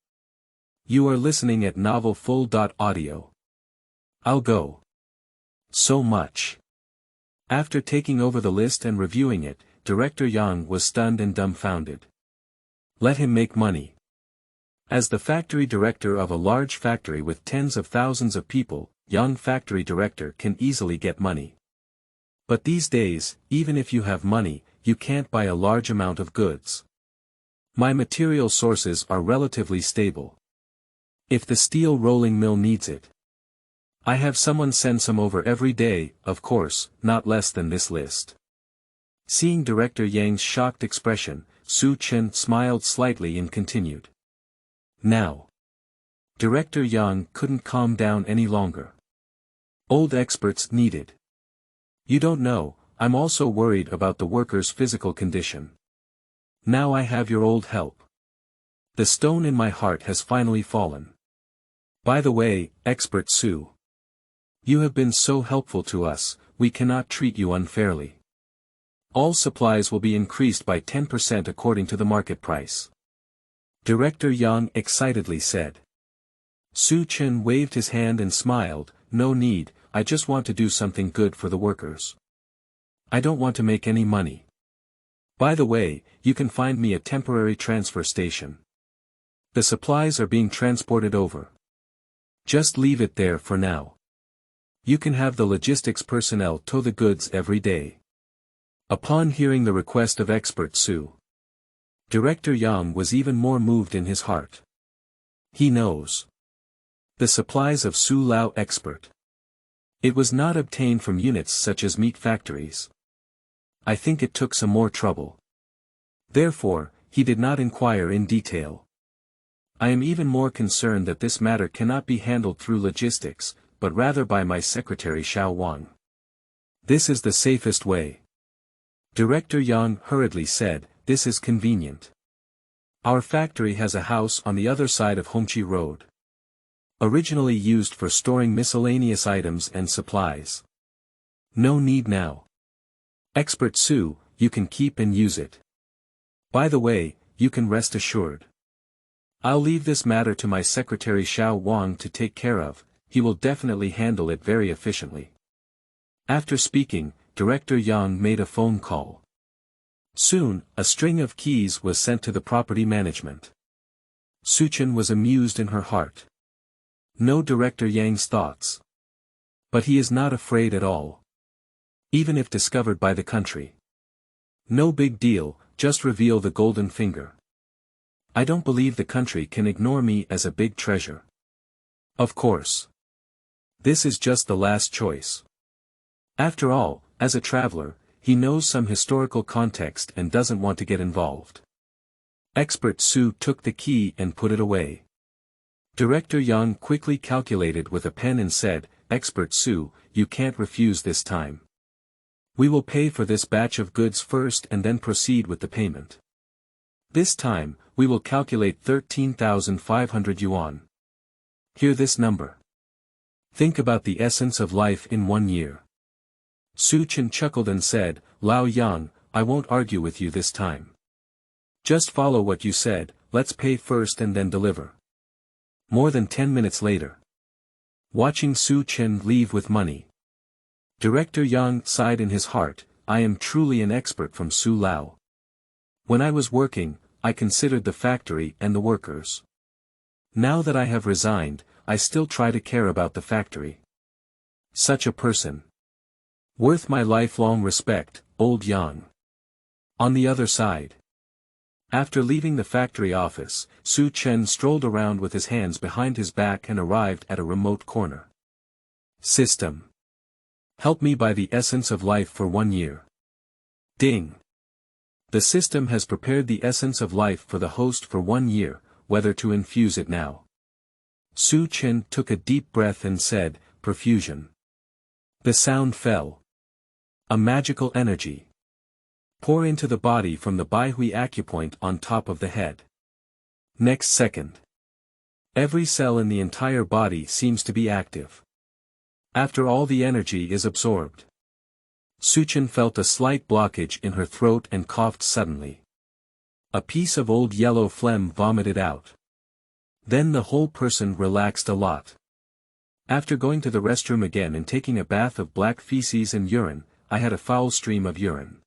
You are listening at novelfull.audio. I'll go. So much. After taking over the list and reviewing it, Director Yang was stunned and dumbfounded. Let him make money. As the factory director of a large factory with tens of thousands of people, young factory director can easily get money. But these days, even if you have money, you can't buy a large amount of goods. My material sources are relatively stable. If the steel rolling mill needs it, I have someone send some over every day, of course, not less than this list. Seeing Director Yang's shocked expression, Su Chen smiled slightly and continued. Now. Director Yang couldn't calm down any longer. Old experts needed. You don't know, I'm also worried about the workers' physical condition. Now I have your old help. The stone in my heart has finally fallen. By the way, Expert Su. You have been so helpful to us, we cannot treat you unfairly. All supplies will be increased by 10% according to the market price. Director Yang excitedly said. Su Chen waved his hand and smiled, no need, I just want to do something good for the workers. I don't want to make any money. By the way, you can find me a temporary transfer station. The supplies are being transported over. Just leave it there for now. You can have the logistics personnel tow the goods every day. Upon hearing the request of expert Su, Director Yang was even more moved in his heart. He knows the supplies of Su Lao expert. It was not obtained from units such as meat factories. I think it took some more trouble. Therefore, he did not inquire in detail. I am even more concerned that this matter cannot be handled through logistics, but rather by my secretary Xiao Wang. This is the safest way. Director Yang hurriedly said, this is convenient. Our factory has a house on the other side of Hongqi Road. Originally used for storing miscellaneous items and supplies. No need now. Expert Su, you can keep and use it. By the way, you can rest assured. I'll leave this matter to my secretary Xiao Wang to take care of, he will definitely handle it very efficiently. After speaking, Director Yang made a phone call. Soon, a string of keys was sent to the property management. Su Chen was amused in her heart. No Director Yang's thoughts. But he is not afraid at all. Even if discovered by the country. No big deal, just reveal the golden finger. I don't believe the country can ignore me as a big treasure. Of course. This is just the last choice. After all, as a traveler, he knows some historical context and doesn't want to get involved. Expert Su took the key and put it away. Director Yang quickly calculated with a pen and said, Expert Su, you can't refuse this time. We will pay for this batch of goods first and then proceed with the payment. This time, we will calculate 13,500 yuan. Hear this number. Think about the essence of life in 1 year. Su Chen chuckled and said, Lao Yang, I won't argue with you this time. Just follow what you said, let's pay first and then deliver. More than 10 minutes later. Watching Su Chen leave with money. Director Yang sighed in his heart, I am truly an expert from Su Lao. When I was working, I considered the factory and the workers. Now that I have resigned, I still try to care about the factory. Such a person. Worth my lifelong respect, old Yang. On the other side. After leaving the factory office, Su Chen strolled around with his hands behind his back and arrived at a remote corner. System. Help me buy the essence of life for 1 year. Ding. The system has prepared the essence of life for the host for 1 year, whether to infuse it now. Su Chen took a deep breath and said, perfusion. The sound fell. A magical energy. Pour into the body from the Baihui acupoint on top of the head. Next second. Every cell in the entire body seems to be active. After all the energy is absorbed. Su Chen felt a slight blockage in her throat and coughed suddenly. A piece of old yellow phlegm vomited out. Then the whole person relaxed a lot. After going to the restroom again and taking a bath of black feces and urine, I had a foul stream of urine.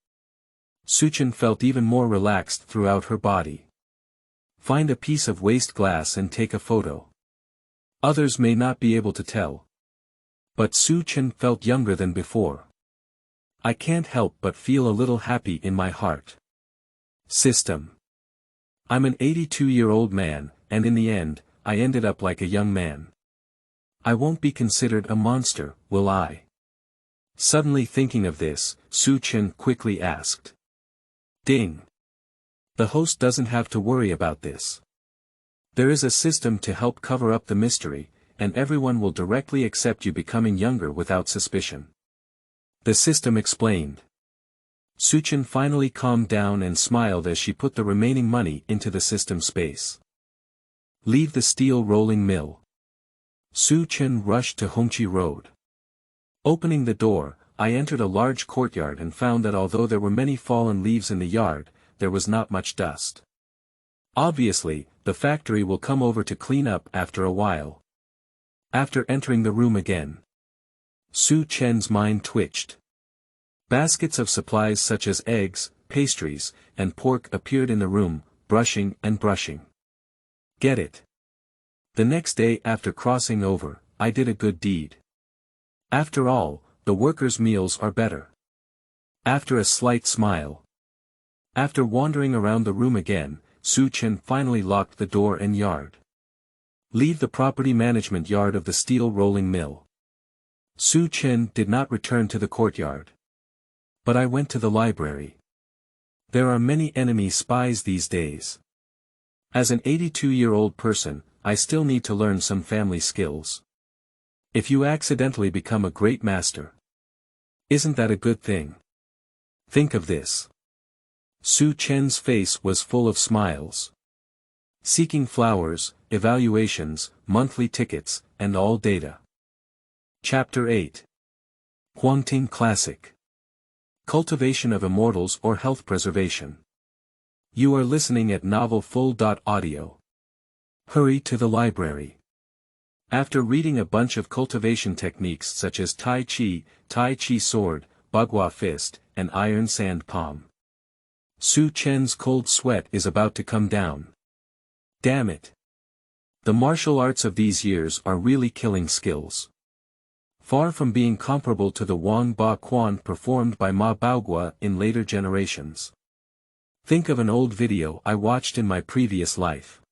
Su Chen felt even more relaxed throughout her body. Find a piece of waste glass and take a photo. Others may not be able to tell. But Su Chen felt younger than before. I can't help but feel a little happy in my heart. System. I'm an 82-year-old man, and in the end, I ended up like a young man. I won't be considered a monster, will I? Suddenly thinking of this, Su Chen quickly asked. Ding. The host doesn't have to worry about this. There is a system to help cover up the mystery, and everyone will directly accept you becoming younger without suspicion. The system explained. Su Chen finally calmed down and smiled as she put the remaining money into the system space. Leave the steel rolling mill. Su Chen rushed to Hongqi Road. Opening the door, I entered a large courtyard and found that although there were many fallen leaves in the yard, there was not much dust. Obviously, the factory will come over to clean up after a while. After entering the room again, Su Chen's mind twitched. Baskets of supplies such as eggs, pastries, and pork appeared in the room, brushing and brushing. Get it? The next day after crossing over, I did a good deed. After all, the workers' meals are better. After a slight smile. After wandering around the room again, Chen finally locked the door and yard. Leave the property management yard of the steel rolling mill. Chen did not return to the courtyard. But I went to the library. There are many enemy spies these days. As an 82-year-old person, I still need to learn some family skills. If you accidentally become a great master, isn't that a good thing? Think of this. Chen's face was full of smiles. Seeking flowers, evaluations, monthly tickets, and all data. Chapter 8. Huangting Classic. Cultivation of Immortals or Health Preservation. You are listening at novelfull.audio. Hurry to the library. After reading a bunch of cultivation techniques such as Tai Chi sword, Bagua fist, and iron sand palm, Chen's cold sweat is about to come down. Damn it. The martial arts of these years are really killing skills. Far from being comparable to the Wang Ba Quan performed by Ma Baogua in later generations. Think of an old video I watched in my previous life.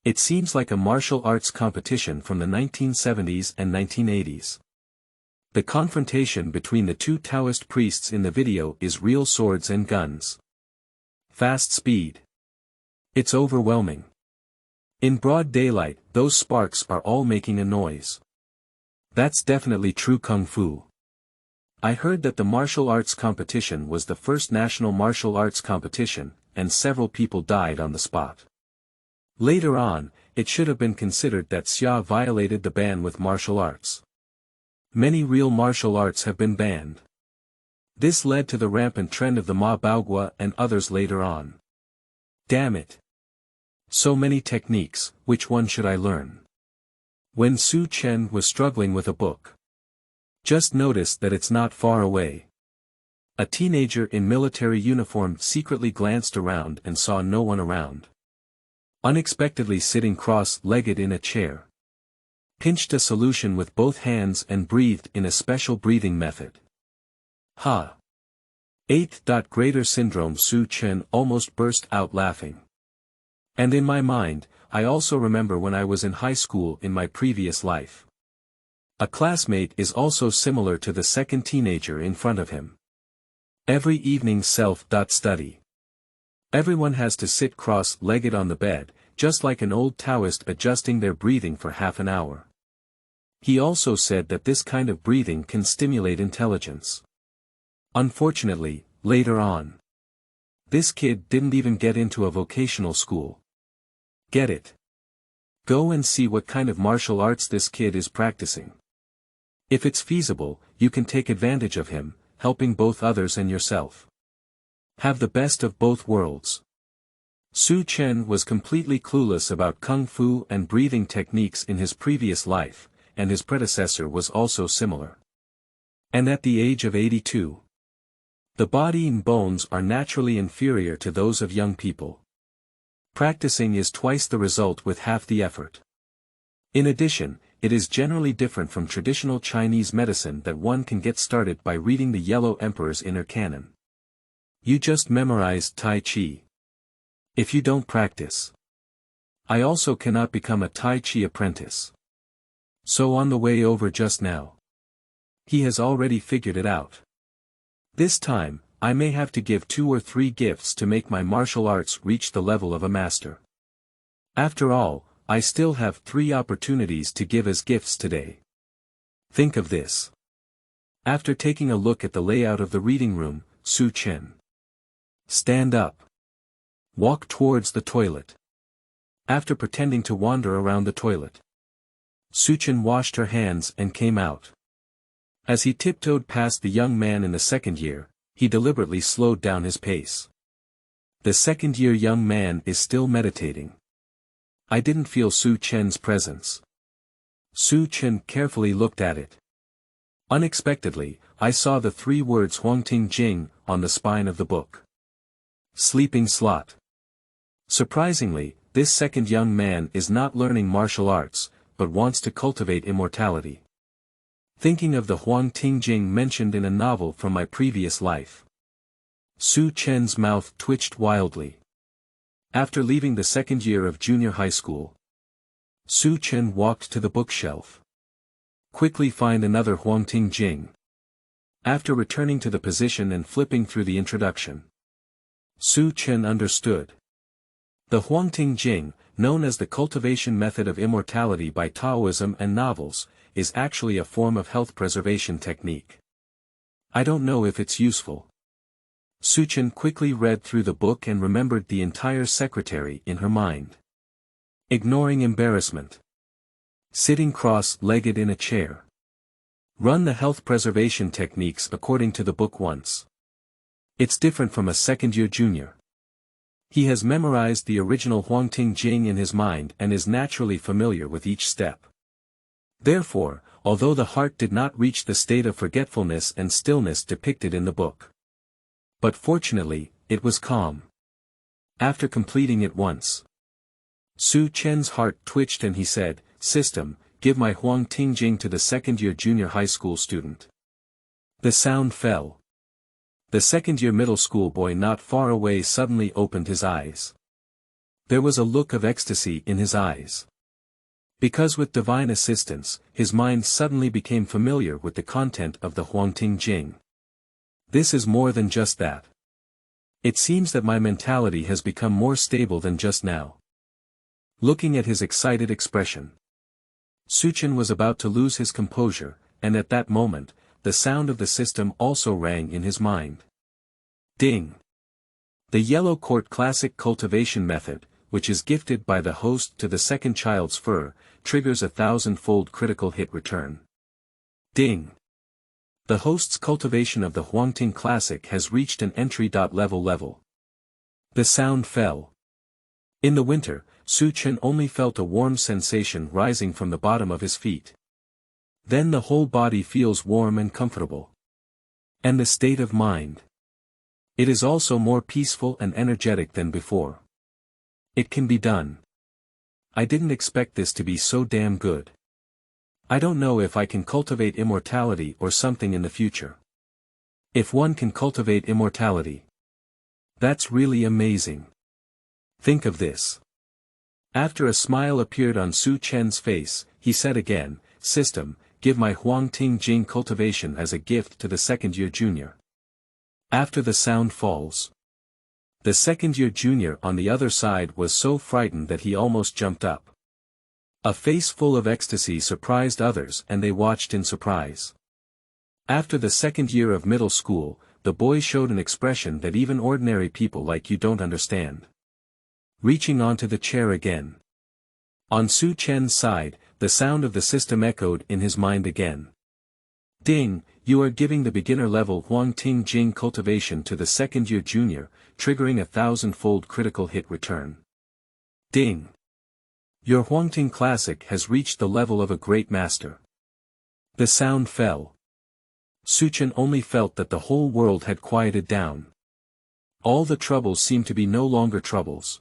It seems like a martial arts competition from the 1970s and 1980s. The confrontation between the two Taoist priests in the video is real swords and guns. Fast speed. It's overwhelming. In broad daylight, those sparks are all making a noise. That's definitely true kung fu. I heard that the martial arts competition was the first national martial arts competition, and several people died on the spot. Later on, it should have been considered that Xia violated the ban with martial arts. Many real martial arts have been banned. This led to the rampant trend of the Ma Baogua and others later on. Damn it. So many techniques, which one should I learn? When Chen was struggling with a book. Just noticed that it's not far away. A teenager in military uniform secretly glanced around and saw no one around. Unexpectedly sitting cross-legged in a chair. Pinched a solution with both hands and breathed in a special breathing method. Ha! 8th Grader Syndrome. Chen almost burst out laughing. And in my mind, I also remember when I was in high school in my previous life. A classmate is also similar to the second teenager in front of him. Every evening self-study. Everyone has to sit cross-legged on the bed, just like an old Taoist adjusting their breathing for half an hour. He also said that this kind of breathing can stimulate intelligence. Unfortunately, later on, this kid didn't even get into a vocational school. Get it? Go and see what kind of martial arts this kid is practicing. If it's feasible, you can take advantage of him, helping both others and yourself. Have the best of both worlds. Chen was completely clueless about kung fu and breathing techniques in his previous life, and his predecessor was also similar. And at the age of 82, the body and bones are naturally inferior to those of young people. Practicing is twice the result with half the effort. In addition, it is generally different from traditional Chinese medicine that one can get started by reading the Yellow Emperor's inner canon. You just memorized Tai Chi. If you don't practice, I also cannot become a Tai Chi apprentice. So on the way over just now, he has already figured it out. This time, I may have to give 2 or 3 gifts to make my martial arts reach the level of a master. After all, I still have 3 opportunities to give as gifts today. Think of this. After taking a look at the layout of the reading room, Chen. Stand up. Walk towards the toilet. After pretending to wander around the toilet, Chen washed her hands and came out. As he tiptoed past the young man in the second year, he deliberately slowed down his pace. The second-year young man is still meditating. I didn't feel Chen's presence. Chen carefully looked at it. Unexpectedly, I saw the 3 words Huangting on the spine of the book. Sleeping slot. Surprisingly, this second young man is not learning martial arts, but wants to cultivate immortality. Thinking of the Huangting mentioned in a novel from my previous life. Su Chen's mouth twitched wildly. After leaving the second year of junior high school, Su Chen walked to the bookshelf. Quickly find another Huangting. After returning to the position and flipping through the introduction, Su Chen understood. The Huangting, known as the cultivation method of immortality by Taoism and novels, is actually a form of health preservation technique. I don't know if it's useful. Su Chen quickly read through the book and remembered the entire secretary in her mind. Ignoring embarrassment. Sitting cross-legged in a chair. Run the health preservation techniques according to the book once. It's different from a second-year junior. He has memorized the original Huangting in his mind and is naturally familiar with each step. Therefore, although the heart did not reach the state of forgetfulness and stillness depicted in the book, but fortunately, it was calm. After completing it once, Su Chen's heart twitched and he said, "System, give my Huangting to the second-year junior high school student." The sound fell. The second-year middle school boy not far away suddenly opened his eyes. There was a look of ecstasy in his eyes. Because with divine assistance, his mind suddenly became familiar with the content of the Huangting. This is more than just that. It seems that my mentality has become more stable than just now. Looking at his excited expression, Su Chen was about to lose his composure, and at that moment, the sound of the system also rang in his mind. Ding! The yellow quart classic cultivation method, which is gifted by the host to the second child's fur, triggers a 1,000-fold critical hit return. Ding! The host's cultivation of the Huangting Classic has reached an entry-level. The sound fell. In the winter, Su Chen only felt a warm sensation rising from the bottom of his feet. Then the whole body feels warm and comfortable. And the state of mind. It is also more peaceful and energetic than before. It can be done. I didn't expect this to be so damn good. I don't know if I can cultivate immortality or something in the future. If one can cultivate immortality, that's really amazing. Think of this. After a smile appeared on Su Chen's face, he said again, "System, give my Huangting cultivation as a gift to the second-year junior." After the sound falls, the second-year junior on the other side was so frightened that he almost jumped up. A face full of ecstasy surprised others and they watched in surprise. After the second year of middle school, the boy showed an expression that even ordinary people like you don't understand. Reaching onto the chair again. On Su Chen's side, the sound of the system echoed in his mind again. Ding, you are giving the beginner-level Huangting cultivation to the second-year junior, triggering a 1,000-fold critical hit return. Ding. Your Huangting Classic has reached the level of a great master. The sound fell. Su Chen only felt that the whole world had quieted down. All the troubles seem to be no longer troubles.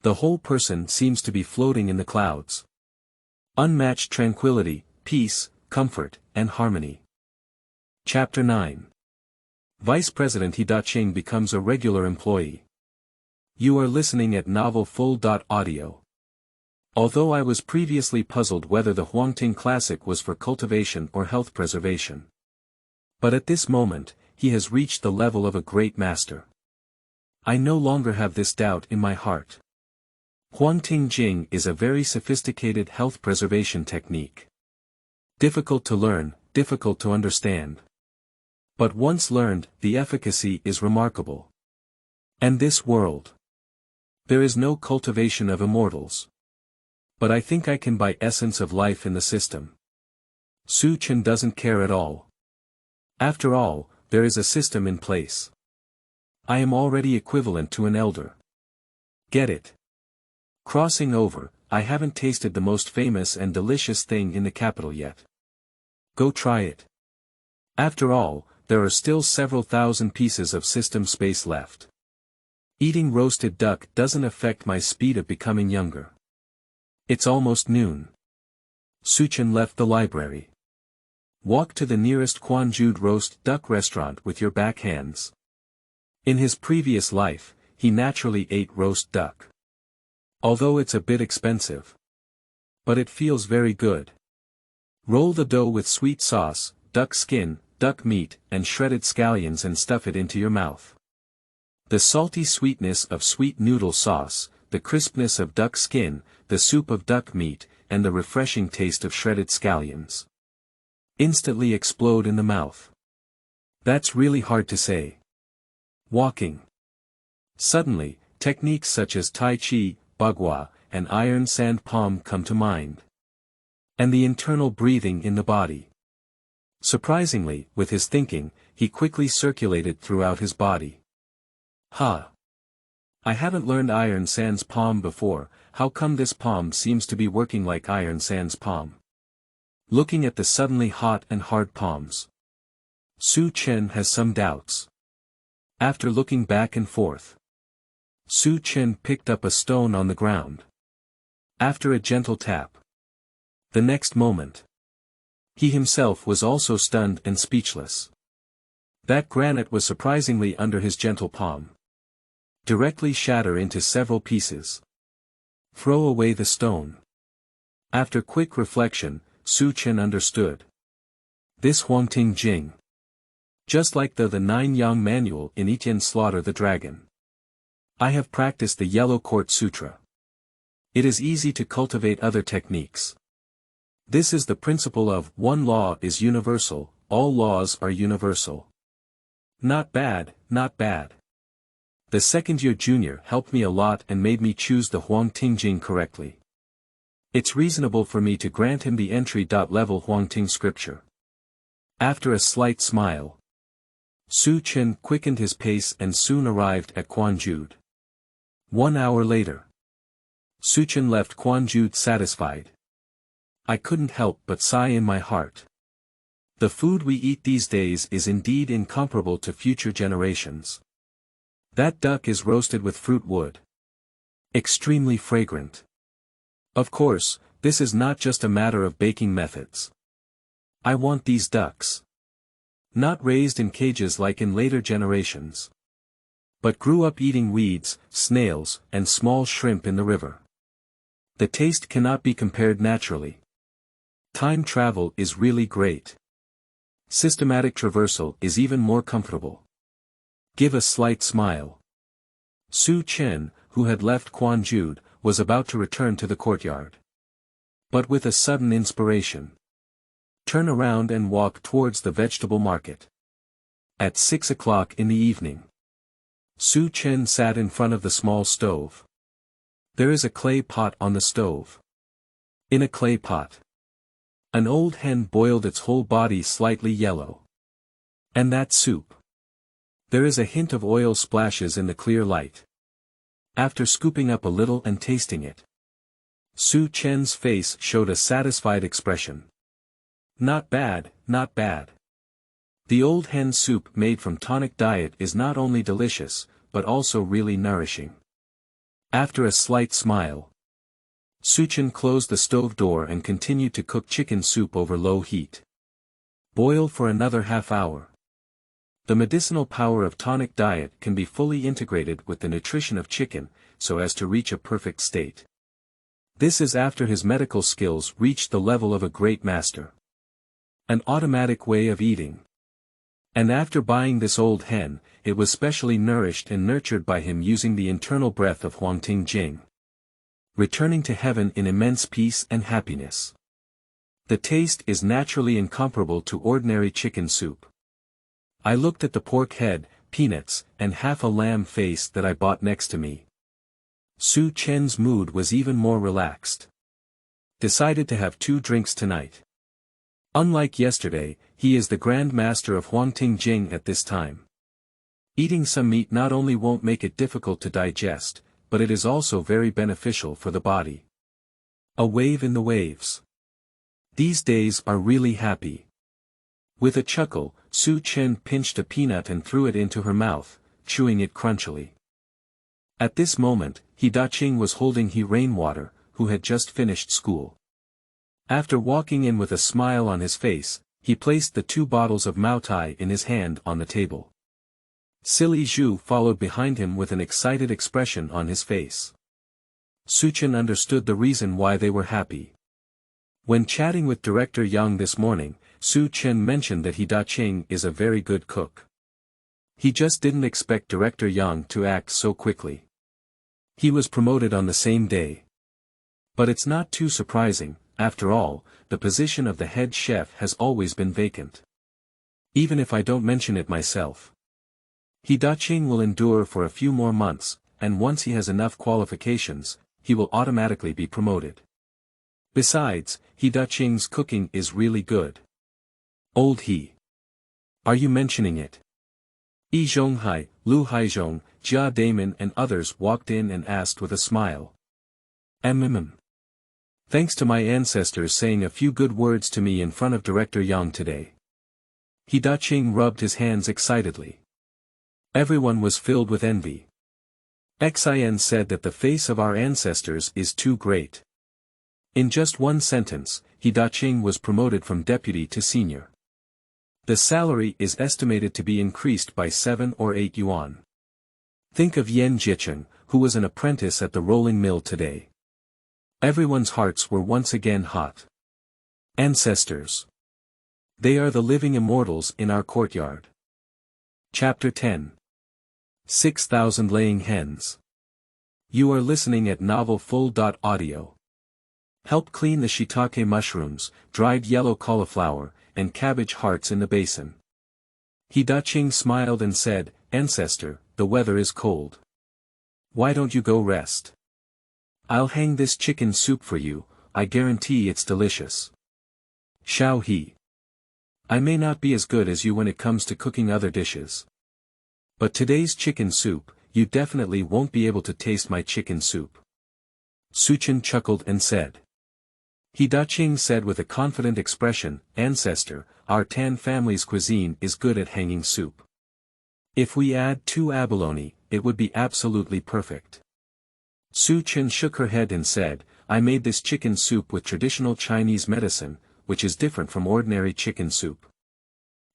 The whole person seems to be floating in the clouds. Unmatched tranquility, peace, comfort, and harmony. Chapter 9. Vice President Daqing becomes a regular employee. You are listening at novelfull.audio. Although I was previously puzzled whether the Huangting Classic was for cultivation or health preservation. But at this moment, he has reached the level of a great master. I no longer have this doubt in my heart. Huangting is a very sophisticated health preservation technique. Difficult to learn, difficult to understand. But once learned, the efficacy is remarkable. And this world. There is no cultivation of immortals. But I think I can buy essence of life in the system. Su Chen doesn't care at all. After all, there is a system in place. I am already equivalent to an elder. Get it? Crossing over, I haven't tasted the most famous and delicious thing in the capital yet. Go try it. After all, there are still several thousand pieces of system space left. Eating roasted duck doesn't affect my speed of becoming younger. It's almost noon. Chen left the library. Walk to the nearest Quanjude roast duck restaurant with your back hands. In his previous life, he naturally ate roast duck. Although it's a bit expensive. But it feels very good. Roll the dough with sweet sauce, duck skin, duck meat, and shredded scallions and stuff it into your mouth. The salty sweetness of sweet noodle sauce, the crispness of duck skin, the soup of duck meat, and the refreshing taste of shredded scallions instantly explode in the mouth. That's really hard to say. Walking. Suddenly, techniques such as Tai Chi, Bagua, and iron sand palm come to mind. And the internal breathing in the body. Surprisingly, with his thinking, he quickly circulated throughout his body. Ha! I haven't learned iron sand's palm before, how come this palm seems to be working like iron sand's palm? Looking at the suddenly hot and hard palms. Chen has some doubts. After looking back and forth. Chen picked up a stone on the ground. After a gentle tap. The next moment. He himself was also stunned and speechless. That granite was surprisingly under his gentle palm. Directly shatter into several pieces. Throw away the stone. After quick reflection, Chen understood. This Huangting Jing. Just like the 9-yang manual in Etienne Slaughter the Dragon. I have practiced the Yellow Court Sutra. It is easy to cultivate other techniques. This is the principle of one law is universal, all laws are universal. Not bad, not bad. The second-year junior helped me a lot and made me choose the Huangting Jing correctly. It's reasonable for me to grant him the entry-level Huangting scripture. After a slight smile, Chen quickened his pace and soon arrived at Quanjude. 1 hour later. Chen left Quanjude satisfied. I couldn't help but sigh in my heart. The food we eat these days is indeed incomparable to future generations. That duck is roasted with fruit wood. Extremely fragrant. Of course, this is not just a matter of baking methods. I want these ducks. Not raised in cages like in later generations. But grew up eating weeds, snails, and small shrimp in the river. The taste cannot be compared naturally. Time travel is really great. Systematic traversal is even more comfortable. Give a slight smile. Chen, who had left Quanjude, was about to return to the courtyard. But with a sudden inspiration. Turn around and walk towards the vegetable market. At 6 o'clock in the evening. Chen sat in front of the small stove. There is a clay pot on the stove. In a clay pot. An old hen boiled its whole body slightly yellow. And that soup. There is a hint of oil splashes in the clear light. After scooping up a little and tasting it. Chen's face showed a satisfied expression. Not bad, not bad. The old hen soup made from tonic diet is not only delicious, but also really nourishing. After a slight smile. Chen closed the stove door and continued to cook chicken soup over low heat. Boil for another half hour. The medicinal power of tonic diet can be fully integrated with the nutrition of chicken, so as to reach a perfect state. This is after his medical skills reached the level of a great master. An automatic way of eating. And after buying this old hen, it was specially nourished and nurtured by him using the internal breath of Huangting Jing. Returning to heaven in immense peace and happiness. The taste is naturally incomparable to ordinary chicken soup. I looked at the pork head, peanuts, and half a lamb face that I bought next to me. Chen's mood was even more relaxed. Decided to have 2 drinks tonight. Unlike yesterday, he is the Grand Master of Huangting Jing at this time. Eating some meat not only won't make it difficult to digest, but it is also very beneficial for the body. A wave in the waves. These days are really happy. With a chuckle, Chen pinched a peanut and threw it into her mouth, chewing it crunchily. At this moment, Daqing was holding Rainwater, who had just finished school. After walking in with a smile on his face, he placed the 2 bottles of Maotai in his hand on the table. Silly Zhu followed behind him with an excited expression on his face. Chen understood the reason why they were happy. When chatting with Director Yang this morning, Chen mentioned that Daqing is a very good cook. He just didn't expect Director Yang to act so quickly. He was promoted on the same day. But it's not too surprising, after all, the position of the head chef has always been vacant. Even if I don't mention it myself. Daqing will endure for a few more months, and once he has enough qualifications, he will automatically be promoted. Besides, Daqing's cooking is really good. Old he. Are you mentioning it? Yi Zhonghai, Lu Haizhong, Jia Damon and others walked in and asked with a smile. Thanks to my ancestors saying a few good words to me in front of Director Yang today. Daqing rubbed his hands excitedly. Everyone was filled with envy. Xin said that the face of our ancestors is too great. In just one sentence, Daqing was promoted from deputy to senior. The salary is estimated to be increased by 7 or 8 yuan. Think of Yan Jicheng, who was an apprentice at the rolling mill today. Everyone's hearts were once again hot. Ancestors. They are the living immortals in our courtyard. Chapter 10. 6,000 Laying Hens. You are listening at Novel Full.audio. Help clean the shiitake mushrooms, dried yellow cauliflower, and cabbage hearts in the basin. Daqing smiled and said, Ancestor, the weather is cold. Why don't you go rest? I'll hang this chicken soup for you, I guarantee it's delicious. Xiao He. I may not be as good as you when it comes to cooking other dishes. But today's chicken soup, you definitely won't be able to taste my chicken soup. Chen chuckled and said. Daqing said with a confident expression, Ancestor, our Tan family's cuisine is good at hanging soup. If we add 2 abalone, it would be absolutely perfect. Chen shook her head and said, I made this chicken soup with traditional Chinese medicine, which is different from ordinary chicken soup.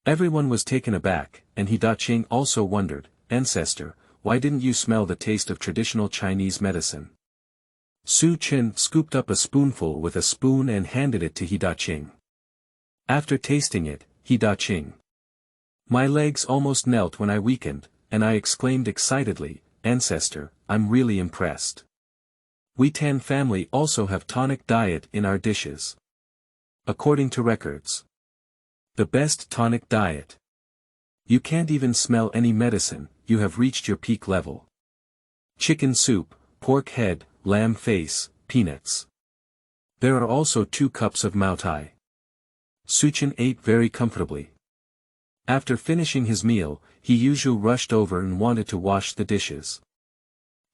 Everyone was taken aback, and Daqing also wondered, Ancestor, why didn't you smell the taste of traditional Chinese medicine? Chen scooped up a spoonful with a spoon and handed it to Daqing. After tasting it, Daqing. My legs almost knelt when I weakened, and I exclaimed excitedly, Ancestor, I'm really impressed. We Tan family also have tonic diet in our dishes. According to records. The best tonic diet. You can't even smell any medicine, you have reached your peak level. Chicken soup, pork head, lamb face, peanuts. There are also 2 cups of Maotai. Chen ate very comfortably. After finishing his meal, Yuzhu rushed over and wanted to wash the dishes.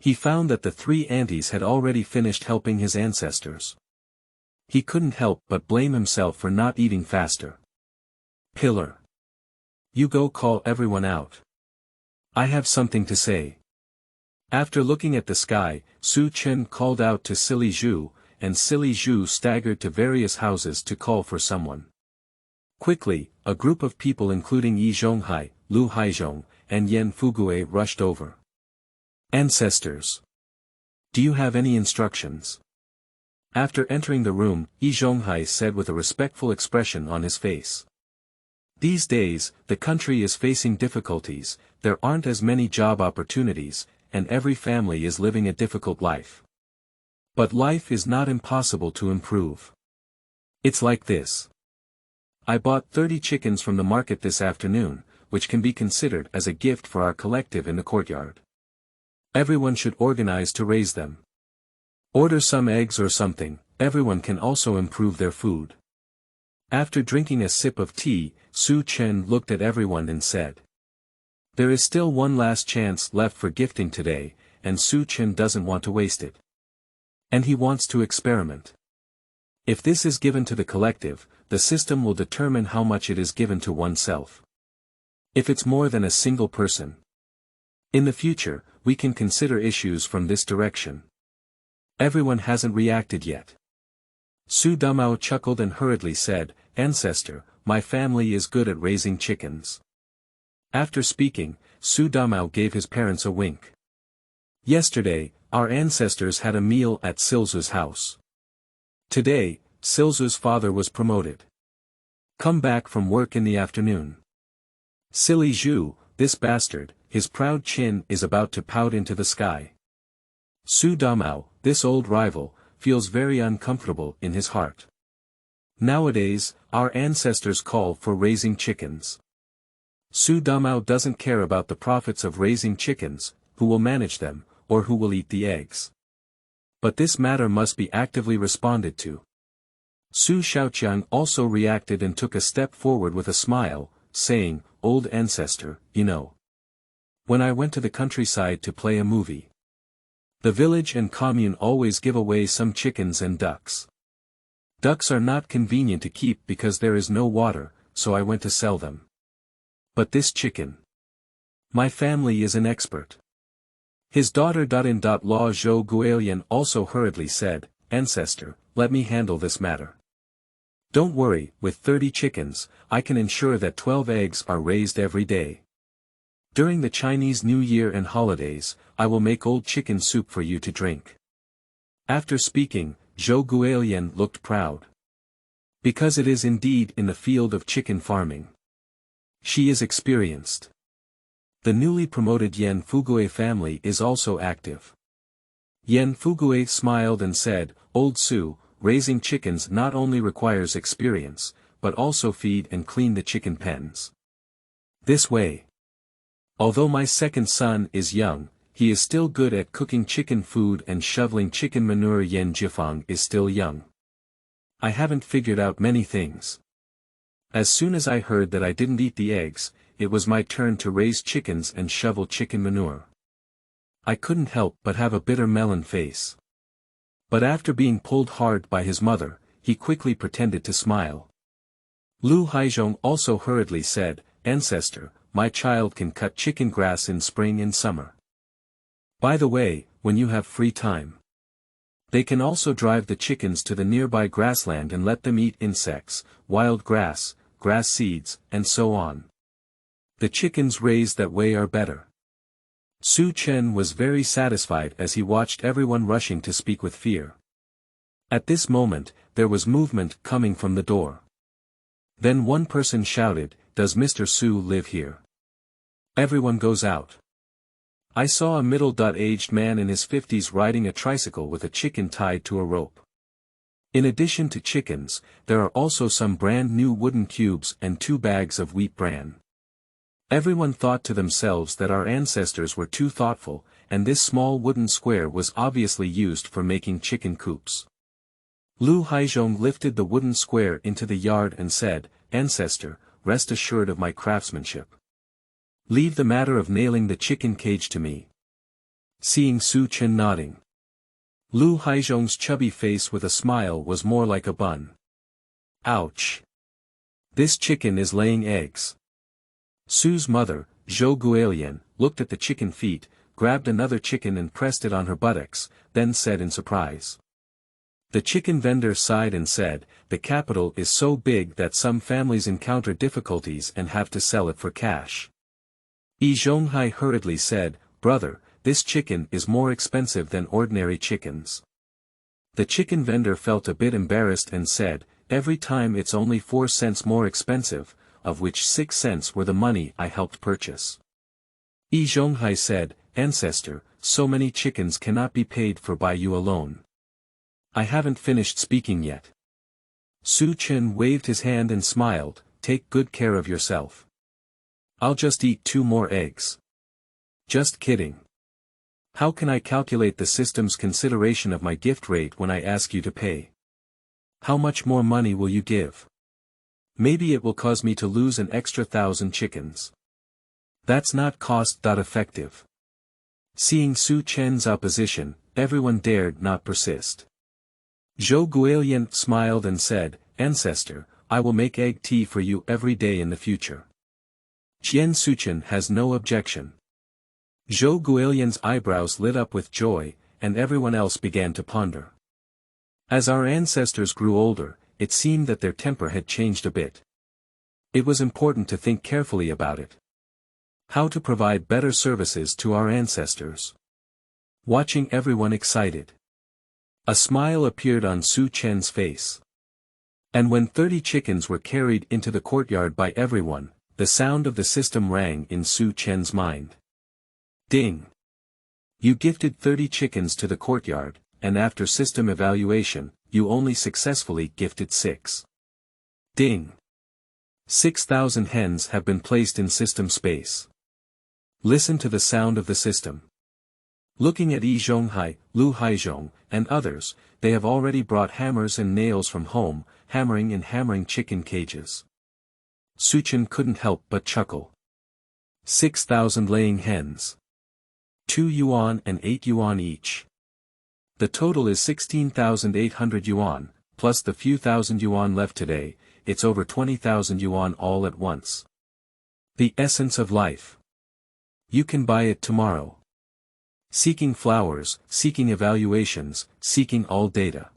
He found that the 3 aunties had already finished helping his ancestors. He couldn't help but blame himself for not eating faster. Pillar. You go call everyone out. I have something to say. After looking at the sky, Chen called out to Silly Zhu, and Silly Zhu staggered to various houses to call for someone. Quickly, a group of people including Yi Zhonghai, Lu Haizhong, and Yan Fugui rushed over. Ancestors. Do you have any instructions? After entering the room, Yi Zhonghai said with a respectful expression on his face. These days, the country is facing difficulties, there aren't as many job opportunities, and every family is living a difficult life. But life is not impossible to improve. It's like this. I bought 30 chickens from the market this afternoon, which can be considered as a gift for our collective in the courtyard. Everyone should organize to raise them. Order some eggs or something, everyone can also improve their food. After drinking a sip of tea, Chen looked at everyone and said. There is still one last chance left for gifting today, and Chen doesn't want to waste it. And he wants to experiment. If this is given to the collective, the system will determine how much it is given to oneself. If it's more than a single person. In the future, we can consider issues from this direction. Everyone hasn't reacted yet. Su Damao chuckled and hurriedly said, Ancestor, my family is good at raising chickens. After speaking, Su Damao gave his parents a wink. Yesterday, our ancestors had a meal at Silzu's house. Today, Silzu's father was promoted. Come back from work in the afternoon. Silly Zhu, this bastard, his proud chin is about to pout into the sky. Su Damao, this old rival, feels very uncomfortable in his heart. Nowadays, our ancestors call for raising chickens. Su Damao doesn't care about the profits of raising chickens, who will manage them, or who will eat the eggs. But this matter must be actively responded to. Su Shaoqiang also reacted and took a step forward with a smile, saying, Old ancestor, you know. When I went to the countryside to play a movie. The village and commune always give away some chickens and ducks. Ducks are not convenient to keep because there is no water, so I went to sell them. But this chicken. My family is an expert. His daughter Law Zhou Guolian also hurriedly said, Ancestor, let me handle this matter. Don't worry, with 30 chickens, I can ensure that 12 eggs are raised every day. During the Chinese New Year and holidays, I will make old chicken soup for you to drink. After speaking, Zhou Guolian looked proud. Because it is indeed in the field of chicken farming. She is experienced. The newly promoted Yan Fugui family is also active. Yan Fugui smiled and said, Old Su, raising chickens not only requires experience, but also feed and clean the chicken pens. This way. Although my second son is young, he is still good at cooking chicken food and shoveling chicken manure. Yan Jifang is still young. I haven't figured out many things. As soon as I heard that I didn't eat the eggs, it was my turn to raise chickens and shovel chicken manure. I couldn't help but have a bitter melon face. But after being pulled hard by his mother, he quickly pretended to smile. Lu Haizhong also hurriedly said, Ancestor, my child can cut chicken grass in spring and summer. By the way, when you have free time. They can also drive the chickens to the nearby grassland and let them eat insects, wild grass, grass seeds, and so on. The chickens raised that way are better. Su Chen was very satisfied as he watched everyone rushing to speak with fear. At this moment, there was movement coming from the door. Then one person shouted, Does Mr. Su live here? Everyone goes out. I saw a middle-aged man in his 50s riding a tricycle with a chicken tied to a rope. In addition to chickens, there are also some brand new wooden cubes and 2 bags of wheat bran. Everyone thought to themselves that our ancestors were too thoughtful, and this small wooden square was obviously used for making chicken coops. Lu Haizhong lifted the wooden square into the yard and said, Ancestor, rest assured of my craftsmanship. Leave the matter of nailing the chicken cage to me. Seeing Su Chen nodding. Lu Haizhong's chubby face with a smile was more like a bun. Ouch! This chicken is laying eggs. Su's mother, Zhou Guolian, looked at the chicken feet, grabbed another chicken and pressed it on her buttocks, then said in surprise. The chicken vendor sighed and said, The capital is so big that some families encounter difficulties and have to sell it for cash. Yi Zhonghai hurriedly said, Brother, this chicken is more expensive than ordinary chickens. The chicken vendor felt a bit embarrassed and said, Every time it's only 4 cents more expensive, of which 6 cents were the money I helped purchase. Yi Zhonghai said, Ancestor, so many chickens cannot be paid for by you alone. I haven't finished speaking yet. Su Chen waved his hand and smiled, Take good care of yourself. I'll just eat 2 more eggs. Just kidding. How can I calculate the system's consideration of my gift rate when I ask you to pay? How much more money will you give? Maybe it will cause me to lose an extra 1,000 chickens. That's not cost-effective. Seeing Su Chen's opposition, everyone dared not persist. Zhou Guolian smiled and said, Ancestor, I will make egg tea for you every day in the future. Jian Suchen has no objection. Zhou Guilian's eyebrows lit up with joy, and everyone else began to ponder. As our ancestors grew older, it seemed that their temper had changed a bit. It was important to think carefully about it. How to provide better services to our ancestors. Watching everyone excited. A smile appeared on Su Chen's face. And when 30 chickens were carried into the courtyard by everyone, the sound of the system rang in Su Chen's mind. Ding! You gifted 30 chickens to the courtyard, and after system evaluation, you only successfully gifted 6. Ding! 6,000 hens have been placed in system space. Listen to the sound of the system. Looking at Yi Zhonghai, Lu Haizhong, and others, they have already brought hammers and nails from home, hammering chicken cages. Su Chen couldn't help but chuckle. 6,000 laying hens. 2 yuan and 8 yuan each. The total is 16,800 yuan, plus the few thousand yuan left today, it's over 20,000 yuan all at once. The essence of life. You can buy it tomorrow. Seeking flowers, seeking evaluations, seeking all data.